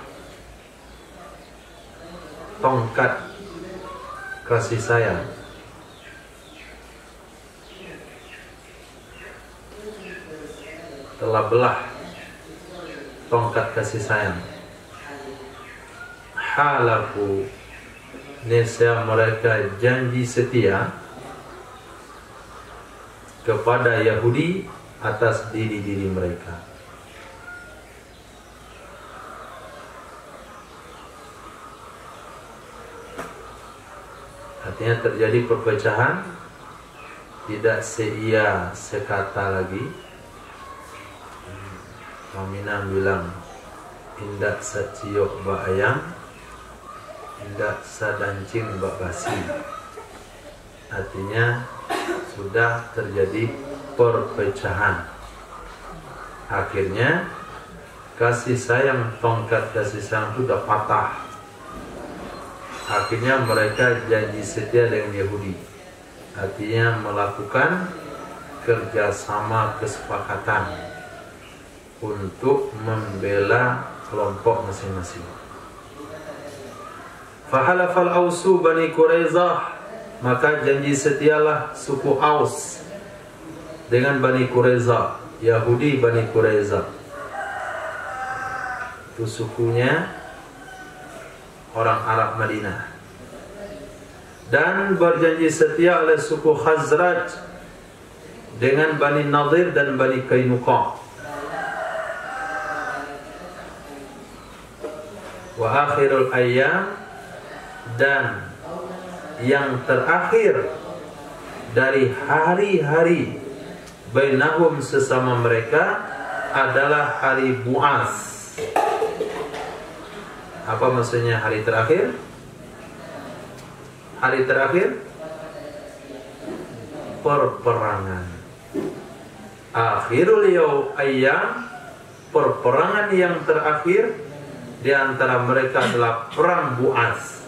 tongkat kasih sayang. Telah belah tongkat kasih sayang. Halafu, nescaya mereka janji setia kepada Yahudi atas diri-diri mereka. Artinya terjadi perpecahan, tidak seia sekata lagi. Minang bilang indak saciok ba ayam, indak sadancing ba basi. Artinya sudah terjadi perpecahan. Akhirnya kasih sayang, tongkat kasih sayang itu sudah patah. Akhirnya mereka janji setia dengan Yahudi, artinya melakukan kerjasama kesepakatan untuk membela kelompok masing-masing. Fahalafal Ausu Bani Quraizah, maka janji setialah suku Aus dengan Bani Quraizah, Yahudi Bani Quraizah. Itu sukunya orang Arab Madinah. Dan berjanji setia oleh suku Khazraj dengan Bani Nadir dan Bani Qainuqa. Wa akhirul ayyam, dan yang terakhir dari hari-hari bainahum sesama mereka adalah hari Bu'ats. Apa maksudnya hari terakhir? Hari terakhir perperangan. Akhirul ayyam, perperangan yang terakhir di antara mereka adalah perang Bu'ats.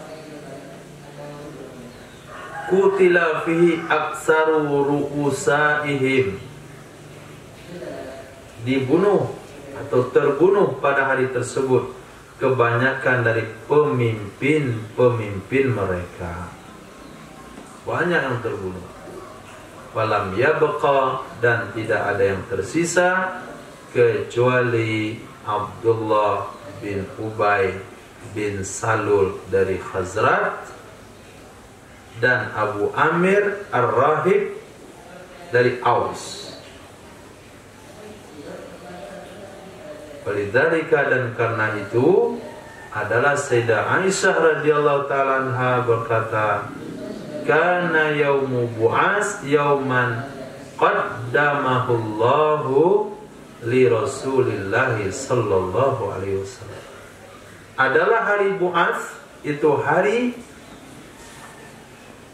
Qutila fihi aksaru ru'usaihim, dibunuh atau terbunuh pada hari tersebut kebanyakan dari pemimpin-pemimpin mereka. Banyak yang terbunuh. Walam yabqa, dan tidak ada yang tersisa kecuali Abdullah bin Ubay bin Salul dari Khazraj dan Abu Amir Ar-Rahib dari Aus. Walidzalika, dan karena itu adalah Sayyidah Aisyah radhiyallahu ta'ala anha berkata, kana yaumu Bu'ats yauman qaddamahu Allahu li Rasulillah sallallahu alaihi wasallam. Adalah hari Bu'ats itu hari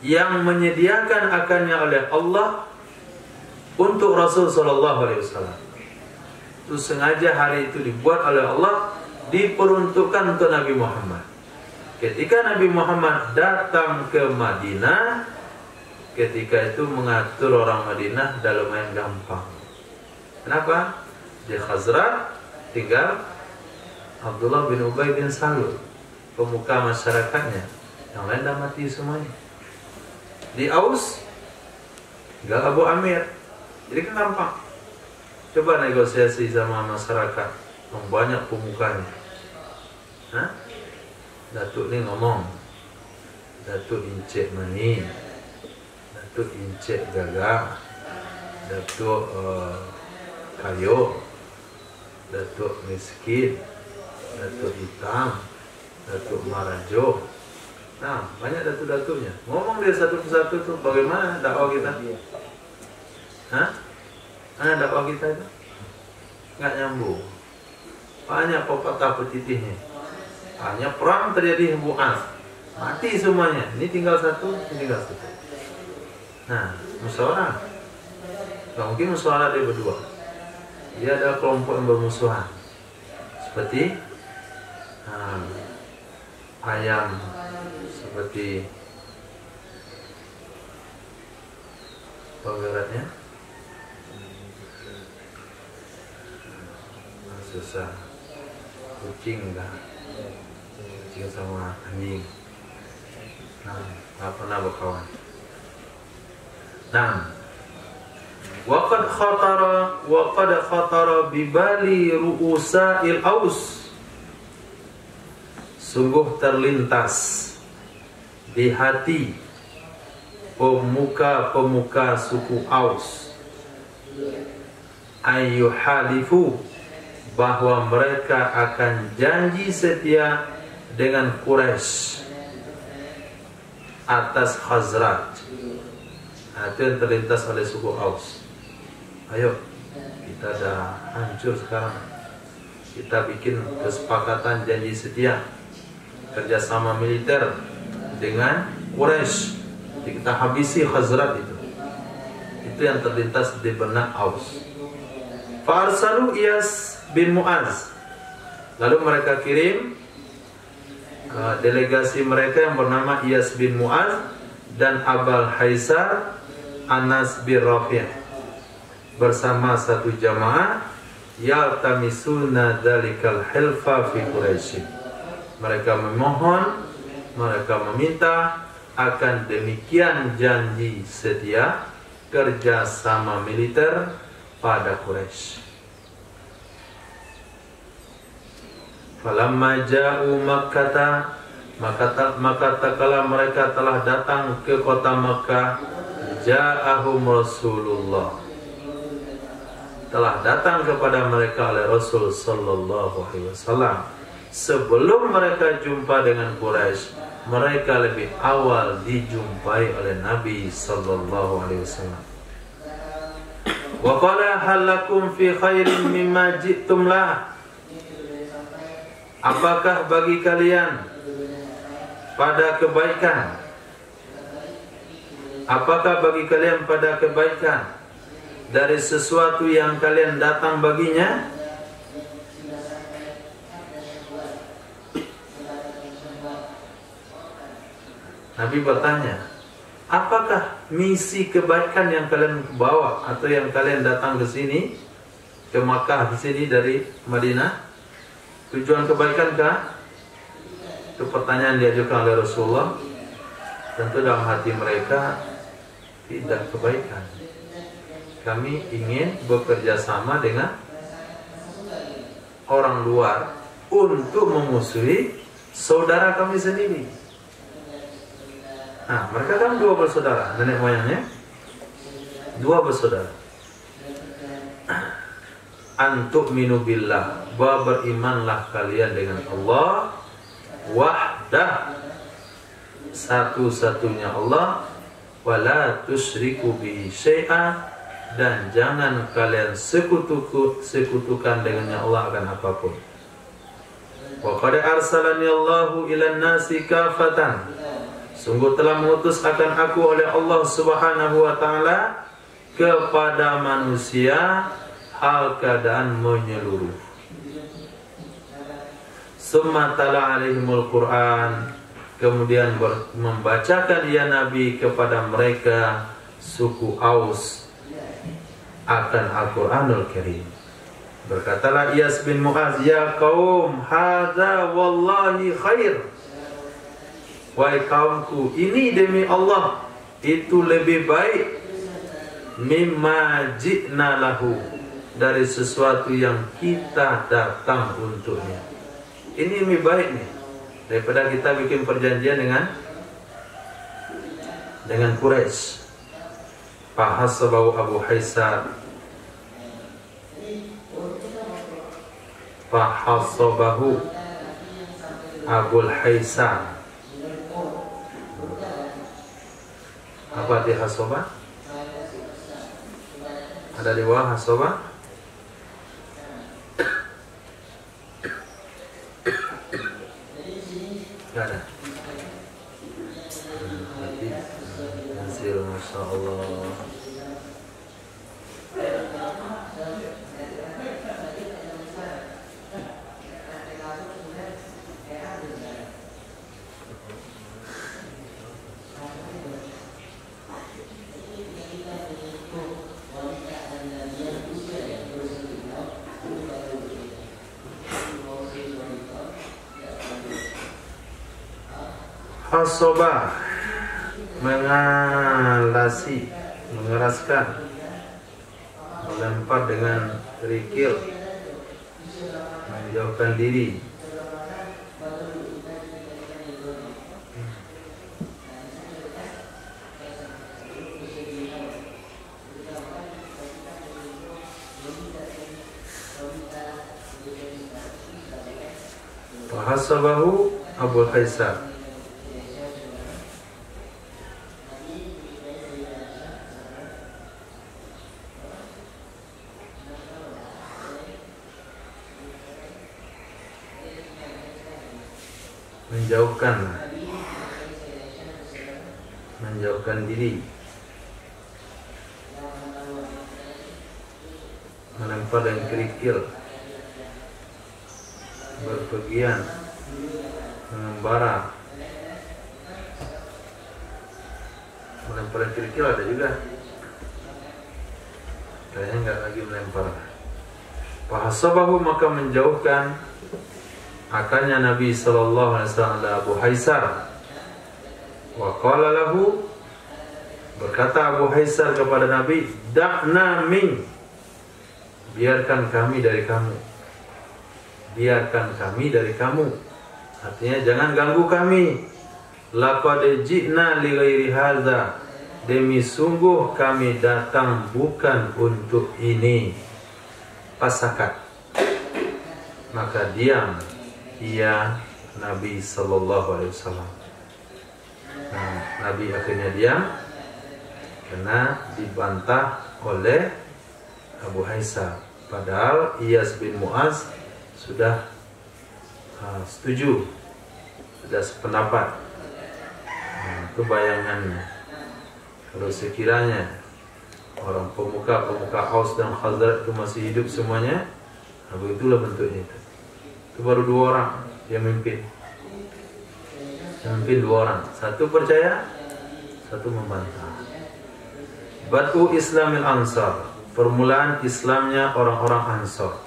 yang menyediakan akannya oleh Allah untuk Rasul sallallahu alaihi wasallam. Itu sengaja hari itu dibuat oleh Allah, diperuntukkan untuk Nabi Muhammad. Ketika Nabi Muhammad datang ke Madinah, ketika itu mengatur orang Madinah dalam lumayan gampang. Kenapa? Di Khazraj tinggal Abdullah bin Ubay bin Salul, pemuka masyarakatnya. Yang lain dah mati semuanya. Di Aus tinggal Abu Amir. Jadi kan gampang. Coba negosiasi sama masyarakat yang banyak pemukanya. Datuk ni ngomong, Datuk Encik Mani, Datuk Encik Gagah, Datuk Kayo, Datuk Miskin, Datuk Hitam, Datuk Marajo. Nah, banyak datuk-datuknya. Ngomong dia satu persatu tuh, bagaimana dakwah kita? Mana dakwah kita itu? Nggak nyambung. banyak pepatah petitihnya, hanya perang terjadi Mu'az, mati semuanya, ini tinggal satu, ini tinggal satu. Nah, musyawarah, nggak mungkin musyawarah dia berdua, dia ada kelompok yang bermusuhan, seperti ayam, seperti penggeraknya susah, kucing lah, kucing sama anjing, nggak pernah berkawan. Nah, waqad khatara bibali ru'usa'il aus, sungguh terlintas di hati pemuka-pemuka suku Aus ayyuhalifu, bahwa mereka akan janji setia dengan Quraisy atas Khazraj. Nah, itu yang terlintas oleh suku Aus. Ayo, kita dah hancur sekarang, kita bikin kesepakatan janji setia kerjasama militer dengan Quraisy, kita habisi Khazraj itu. Itu yang terlintas di benak Aus. Farsalu Iyas bin Mu'az, lalu mereka kirim delegasi mereka yang bernama Iyas bin Mu'az dan Abul Haisar Anas bin Rafi' bersama satu jamaah yaltamisuna dalikal hilfa fi Quraisy. Mereka memohon, mereka meminta akan demikian janji setia kerjasama militer pada Quraisy. Falamma ja'u Makkah, maka tatkala mereka telah datang ke kota Makkah, ja'ahum Rasulullah, telah datang kepada mereka oleh Rasul sallallahu alaihi wasallam. Sebelum mereka jumpa dengan Quraisy, mereka lebih awal dijumpai oleh Nabi sallallahu alaihi wasallam. Wa qala hal lakum fi khairin mimma ji'tum lah, apakah bagi kalian pada kebaikan, apakah bagi kalian pada kebaikan dari sesuatu yang kalian datang baginya? Nabi bertanya, apakah misi kebaikan yang kalian bawa atau yang kalian datang ke sini, ke Makkah di sini dari Madinah? Tujuan kebaikankah? Itu pertanyaan diajukan oleh Rasulullah. Tentu dalam hati mereka tidak kebaikan. Kami ingin bekerja sama dengan orang luar untuk memusuhi saudara kami sendiri. Nah, mereka kan dua bersaudara, nenek moyangnya dua bersaudara. Antu'minu billah, bahwa berimanlah kalian dengan Allah wahdah, satu-satunya Allah, wala tusyriku bihi syai'a, dan jangan kalian sekutukan dengannya Allah akan apapun. Wa qad arsalani Allahu ilan nasi kafatan, sungguh telah mengutus akan aku oleh Allah Subhanahu wa taala kepada manusia hal keadaan menyeluruh. Summa tala alaihimul Qur'an, kemudian membacakan ya Nabi kepada mereka suku Aus akan Al-Qur'anul Karim. Berkatalah Iyas bin Mu'az, ya kaum, hadza wallahi khair, wahai kaumku, ini demi Allah itu lebih baik, mimma ji'na lahu, dari sesuatu yang kita datang untuknya. Ini lebih baik nih daripada kita bikin perjanjian dengan Quraisy. Fahasabahu Abu Haisar, fahasabahu Abul Haisar. Apa di hasoba? Ada di bawah hasoba? Insyaallah. Hasobah, mengalasi, mengeraskan, melempar dengan kerikil, menjauhkan diri. Hasabahu Abu Haisar, menjauhkan diri, melempar dengan kerikil, berpergian, mengembara. Melempar dengan kerikil ada juga, kayaknya nggak lagi melempar. Fahasabahu, maka menjauhkan akannya Nabi sallallahu alaihi wasallam Abu Haisar. Wa qala lahu, berkata Abu Haisar kepada Nabi, da'na min, biarkan kami dari kamu, biarkan kami dari kamu, artinya jangan ganggu kami. Laqad ji'na li ghairi hadza, demi sungguh kami datang bukan untuk ini. Pasakat, maka diam ia Nabi sallallahu alaihi wasallam. Nah, Nabi akhirnya diam karena dibantah oleh Abu Haisar. Padahal Iyas bin Mu'az sudah setuju, sudah sependapat. Nah, itu bayangannya. Kalau sekiranya orang pemuka Aus dan Khazraj itu masih hidup semuanya, begitulah bentuknya itu. Itu baru 2 orang yang memimpin. Memimpin 2 orang. Satu percaya, satu membantah. Batu Islamil Ansar, permulaan Islamnya orang-orang Ansar.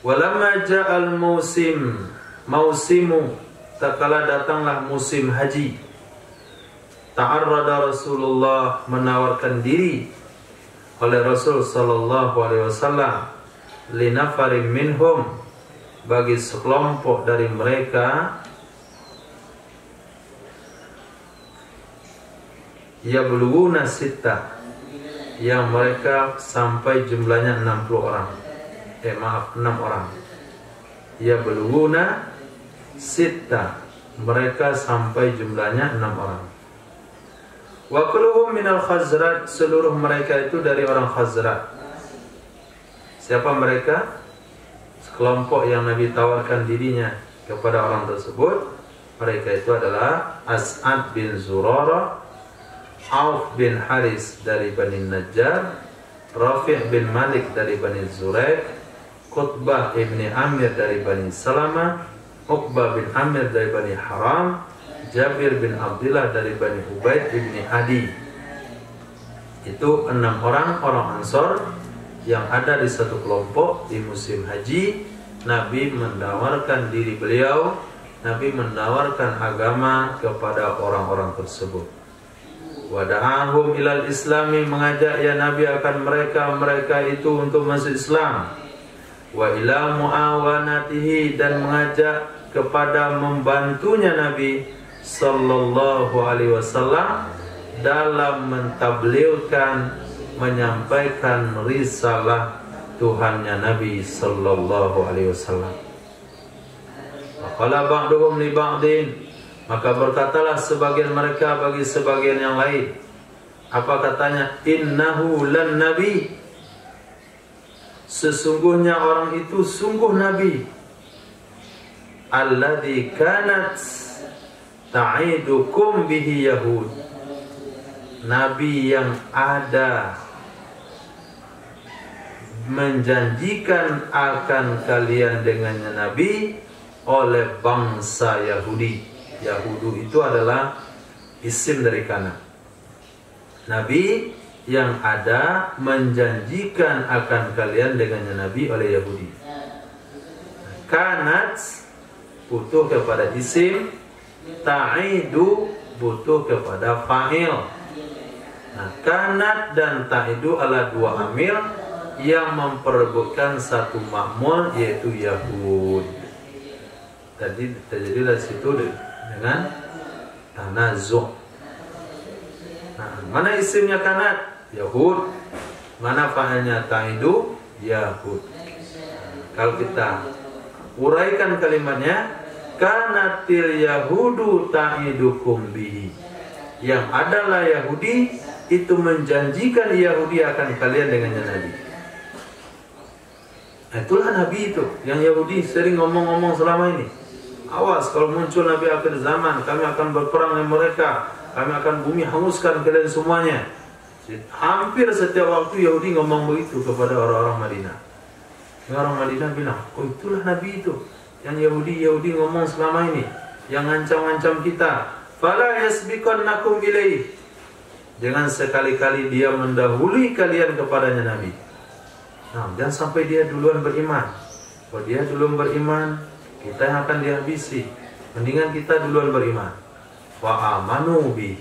Walamma ja'al mausimu, tak kala datanglah musim haji. Ta'arrada Rasulullah, menawarkan diri oleh Rasul sallallahu alaihi wasallam, linafarin minhum, bagi sekelompok dari mereka, yabluguna sittah, yang mereka sampai jumlahnya 60 orang. 6 orang. Yabluguna sittah, mereka sampai jumlahnya 6 orang. Wa kulluhum minal Khazraj, seluruh mereka itu dari orang Khazraj. Siapa mereka? Sekelompok yang Nabi tawarkan dirinya kepada orang tersebut. Mereka itu adalah As'ad bin Zurarah, Auf bin Haris dari Bani Najjar, Rafi' bin Malik dari Bani Zuraik, Qutbah ibni Amir dari Bani Salamah, Uqbah bin Amir dari Bani Haram, Jabir bin Abdullah dari Bani Ubaid ibni Adi. Itu 6 orang Ansor yang ada di satu kelompok di musim haji. Nabi menawarkan diri beliau, Nabi menawarkan agama kepada orang-orang tersebut. Wada'ahum ilal islami, mengajak ya Nabi akan mereka itu untuk masuk Islam. Wa ila muawanatihi, dan mengajak kepada membantunya Nabi sallallahu alaihi wasallam dalam mentabligkan, menyampaikan risalah Tuhannya Nabi sallallahu alaihi wasallam. Qala ba'duhum li ba'din, maka berkatalah sebagian mereka bagi sebagian yang lain. Apa katanya? Innahu lan nabi, sesungguhnya orang itu sungguh nabi. Alladzi kanat ta'idukum bihi yahud, Nabi yang ada menjanjikan akan kalian dengannya Nabi oleh bangsa Yahudi. Yahudu itu adalah isim dari kana. Nabi yang ada menjanjikan akan kalian dengannya Nabi oleh Yahudi. Kanat butuh kepada isim, ta'idu butuh kepada fa'il. Nah, kanat dan ta'idu adalah dua amil yang memperebutkan satu makmul, yaitu Yahud. Jadi terjadilah situ dengan tanazu'. Nah, mana isimnya kanat? Yahud. Mana fa'ilnya ta'idu? Yahud. Kalau kita uraikan kalimatnya, kanatil yahudu ta'idukum bihi. Yang adalah Yahudi itu menjanjikan Yahudi akan kalian dengannya Nabi. Itulah Nabi itu yang Yahudi sering ngomong-ngomong selama ini. Awas kalau muncul Nabi akhir zaman, kami akan berperang dengan mereka, kami akan bumi hanguskan kalian semuanya. Hampir setiap waktu Yahudi ngomong begitu kepada orang-orang Madinah. Orang Madinah bilang, oh itulah Nabi itu yang Yahudi ngomong selama ini, yang ngancam-ngancam kita. Fala yasbiqannakum ilaih. Jangan sekali-kali dia mendahului kalian kepadanya Nabi. Nah, jangan sampai dia duluan beriman. Kalau dia duluan beriman, kita yang akan dihabisi. Mendingan kita duluan beriman. Wa amanu bi.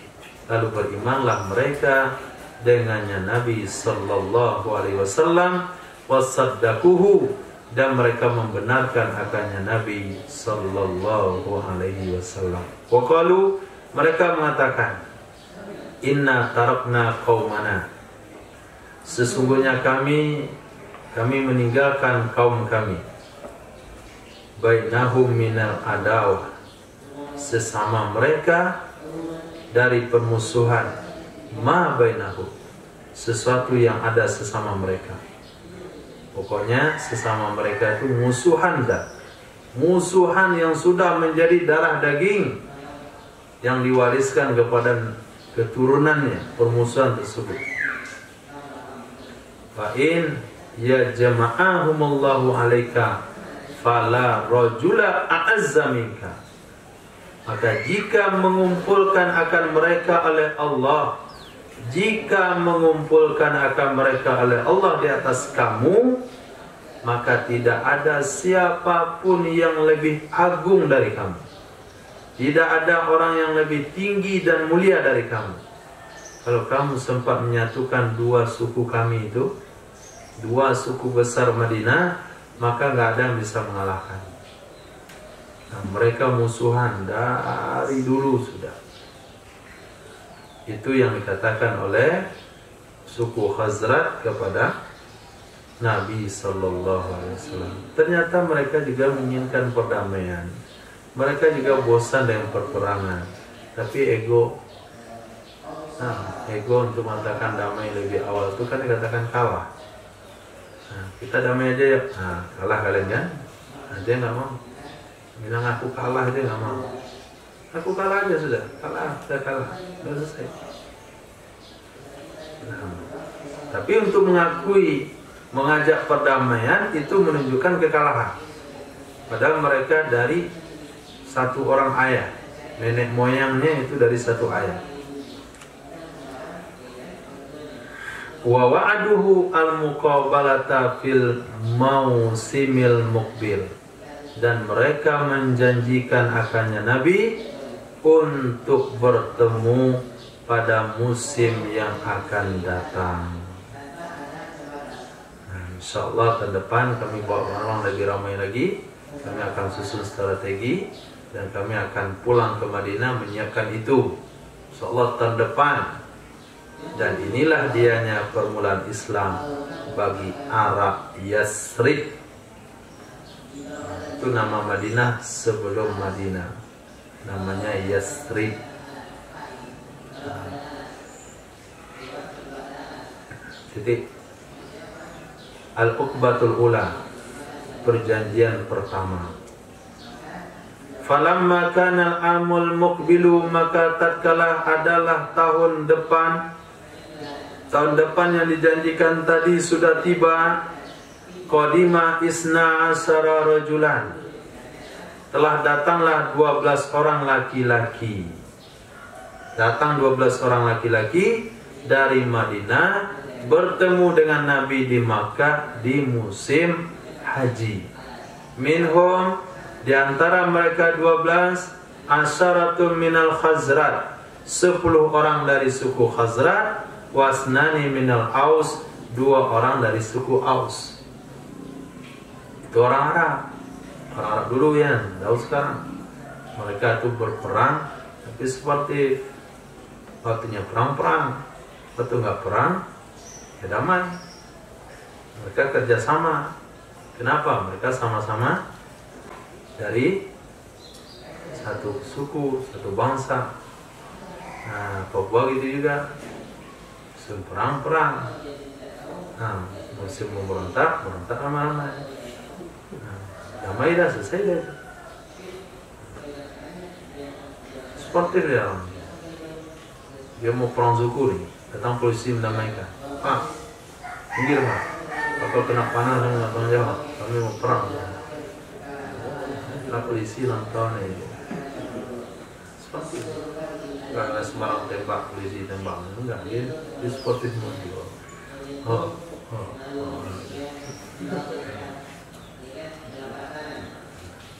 Lalu berimanlah mereka dengannya Nabi sallallahu alaihi wasallam, wasaddaquhu, dan mereka membenarkan akannya Nabi sallallahu alaihi wasallam. Wa qalu, mereka mengatakan, inna tarakna qaumana. Sesungguhnya kami meninggalkan kaum kami. Bainahum minal adawah, sesama mereka dari permusuhan. Ma bainahum, sesuatu yang ada sesama mereka. Pokoknya sesama mereka itu musuhan dah. Musuhan yang sudah menjadi darah daging yang diwariskan kepada keturunannya, permusuhan tersebut. Fa'in ya jama'ahumullahu alaika fala rajula a'azza minka. Maka jika mengumpulkan akan mereka oleh Allah, jika mengumpulkan akan mereka oleh Allah di atas kamu, maka tidak ada siapapun yang lebih agung dari kamu. Tidak ada orang yang lebih tinggi dan mulia dari kamu. Kalau kamu sempat menyatukan dua suku kami itu, dua suku besar Madinah, maka nggak ada yang bisa mengalahkan. Nah, mereka musuhan dari dulu sudah. Itu yang dikatakan oleh suku Khazraj kepada Nabi sallallahu alaihi wasallam. Ternyata mereka juga menginginkan perdamaian. Mereka juga bosan dengan perperangan. Tapi ego untuk mengatakan damai lebih awal itu kan dikatakan kalah. Nah, kita damai aja ya. Nah, kalah kalian kan? Nah, dia nggak mau. Bilang aku kalah, dia nggak mau. Aku kalah aja sudah. Sudah kalah. Sudah selesai. Nah, tapi untuk mengajak perdamaian itu menunjukkan kekalahan. Padahal mereka dari satu orang ayah, nenek moyangnya itu dari satu ayah. Wa wa'aduhu al-muqabalata fil mausimil muqbil, dan mereka menjanjikan akannya Nabi untuk bertemu pada musim yang akan datang. Nah, insyaallah tahun depan kami bawa orang lebih ramai lagi. Kami akan susun strategi dan kami akan pulang ke Madinah menyiapkan itu. Insyaallah tahun depan. Dan inilah dianya permulaan Islam bagi Arab Yasrib. Itu nama Madinah sebelum Madinah, namanya Yasrib. Titik Al-Uqbatul Ula, perjanjian pertama. Falamma kana al-amul muqbilu, maka tatkala adalah tahun depan yang dijanjikan tadi sudah tiba, qadima isna asyara rajulan, telah datanglah 12 orang laki-laki. Datang 12 orang laki-laki dari Madinah bertemu dengan Nabi di Makkah di musim haji. Minhum, di antara mereka 12, asyaratun minal Khazraj, 10 orang dari suku Khazraj, wasnani minal Aus, 2 orang dari suku Aus. Itu orang Arab dulu ya, tahu sekarang. Mereka itu berperang, tapi seperti waktunya perang, waktu nggak perang, ya damai. Mereka kerjasama. Kenapa? Mereka sama-sama dari satu suku, satu bangsa. Nah, Papua gitu juga. Musim perang. Nah, musim memberontak ramai-ramai. Nah, damai dah, selesai dah. Seperti dia mau perang suku nih, datang polisi mendamaikan. Pak, minggir Pak. Kalau kena panah dan nggak tanggung jawab, kami mau perang. Nah, polisi nonton ini. Seperti itu. Nggak sembarang tembak, polisi tembak. Enggak, dia sportif juga.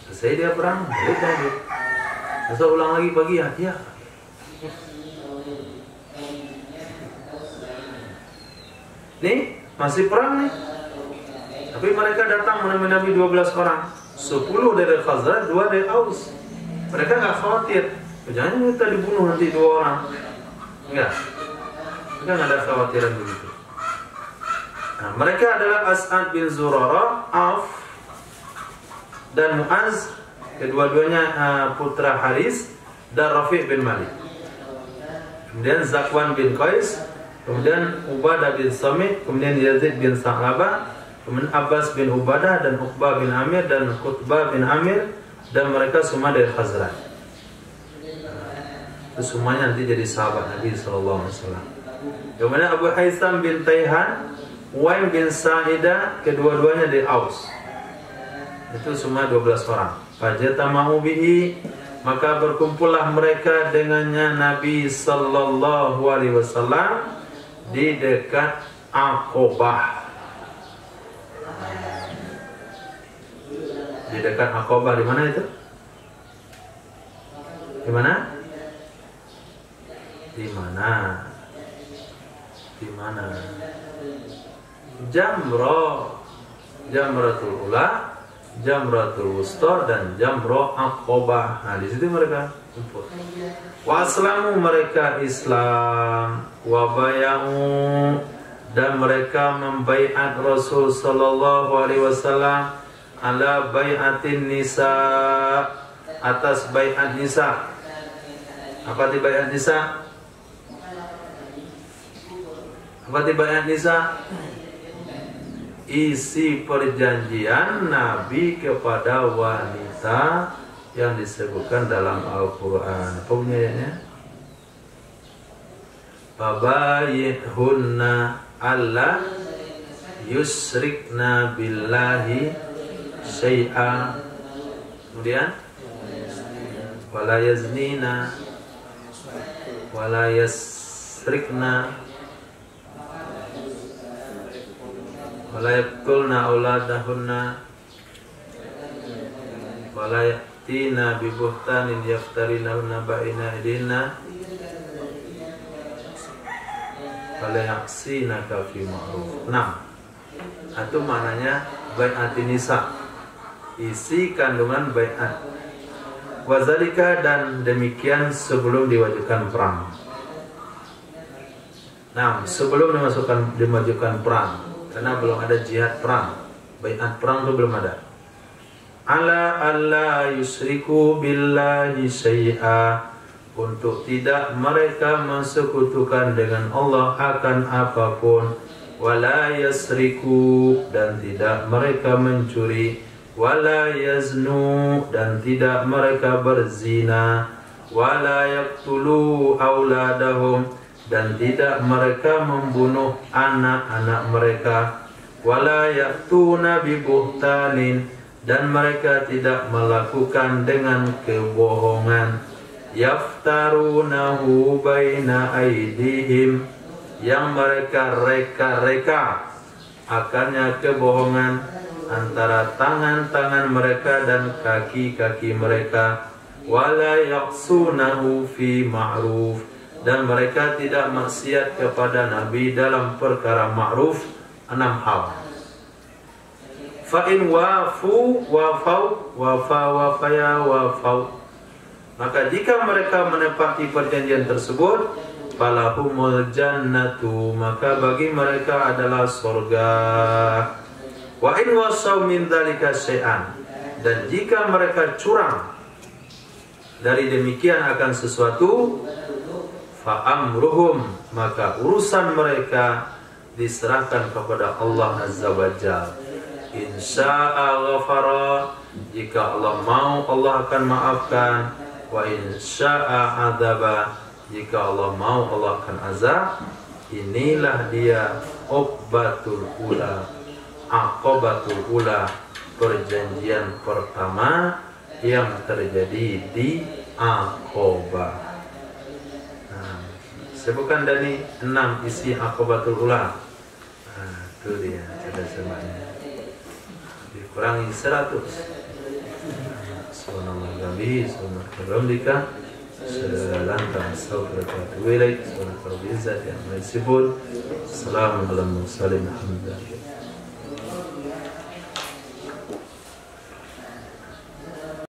Selesai dia perang, balik lagi. Besok ulang lagi pagi ya. Nih, masih perang nih. Tapi mereka datang menemui Nabi 12 orang. 10 dari Khazraj, 2 dari Aus. Mereka nggak khawatir. Jangan kita dibunuh nanti 2 orang. Enggak. Mereka nggak ada khawatiran begitu. Nah, mereka adalah As'ad bin Zurarah, Auf, dan Mu'az. Kedua-duanya putra Haris, dan Rafi' bin Malik. Kemudian Zakwan bin Qais, kemudian Ubadah bin Samit, kemudian Yazid bin Sa'labah, kemudian Abbas bin Ubadah, dan Uqbah bin Amir, dan Qutbah bin Amir, dan mereka semua dari Khazraj. Itu semuanya nanti jadi sahabat Nabi SAW. Kemudian Abu Haitham bin Tayhan, Waim bin Sa'idah, kedua-duanya dari Aus. Itu semua 12 orang. Fajatamahu bihi, maka berkumpullah mereka dengannya Nabi sallallahu alaihi wasallam di dekat Aqabah. Di dekat Aqabah, di mana itu? Di mana? Di mana? Di mana? Jamratul Ula, Jamratul Wusta, dan Jamrah Aqabah. Nah, di situ mereka kumpul. Wa aslamu, mereka Islam, wa bay'u, dan mereka membaiat Rasul sallallahu alaihi wasallam ala bai'atin nisa, atas bai'at nisa. Apa itu bai'at nisa? Apa itu bai'at nisa? Isi perjanjian Nabi kepada wanita yang disebutkan dalam Al-Quran. Apa bunyi ayatnya? Fabayyihunna alla yusrikna billahi syai'a. Kemudian wala yaznina wala yasrikna wala yaqtulna auladahunna wala yatina bi buhtanin yaftarinahunna baina aydina wala yaqsinaka fi ma'ruf. Nah, itu maknanya bai'atin nisa, isi kandungan bai'at. Wazalika, dan demikian sebelum diwajibkan perang. Nah, sebelum dimajukan perang, karena belum ada jihad perang, bai'at perang itu belum ada. Ala alla yusriku billahi syai'a, untuk tidak mereka mensekutukan dengan Allah akan apapun. Wala yasriku, dan tidak mereka mencuri wala yaznu, dan tidak mereka berzina, wala yaqtulu auladahum, dan tidak mereka membunuh anak-anak mereka, wala ya'tuna bi buhtanin, dan mereka tidak melakukan dengan kebohongan, yaftarunahu baina aidihim, yang mereka reka-reka akannya kebohongan antara tangan-tangan mereka dan kaki-kaki mereka, wala yaqsunahu fi ma'ruf, dan mereka tidak maksiat kepada Nabi dalam perkara ma'ruf 6 hal. Fa in wafau wafaya wafau, maka jika mereka menepati perjanjian tersebut, falahumul jannatu, maka bagi mereka adalah surga. Wa in wasaw min dzalika syai'an, dan jika mereka curang dari demikian akan sesuatu, fa amruhum, maka urusan mereka diserahkan kepada Allah Azza wa Jalla. Insya'a ghafara, jika Allah mau Allah akan maafkan, wa insya'a adzaba, jika Allah mau Allah akan azab. Inilah dia uqbatul ula, aqabatul ula, perjanjian pertama yang terjadi di Aqabah. Nah, sebutkan dari 6 isi Aqabatul ula. Nah, itu dia semuanya. Dikurangi 100. Subhanallah, subhanallah, Salantang Saudrata Wilayah Subhanallah Izzat yang Maisibun. Assalamualaikum warahmatullahi wabarakatuh.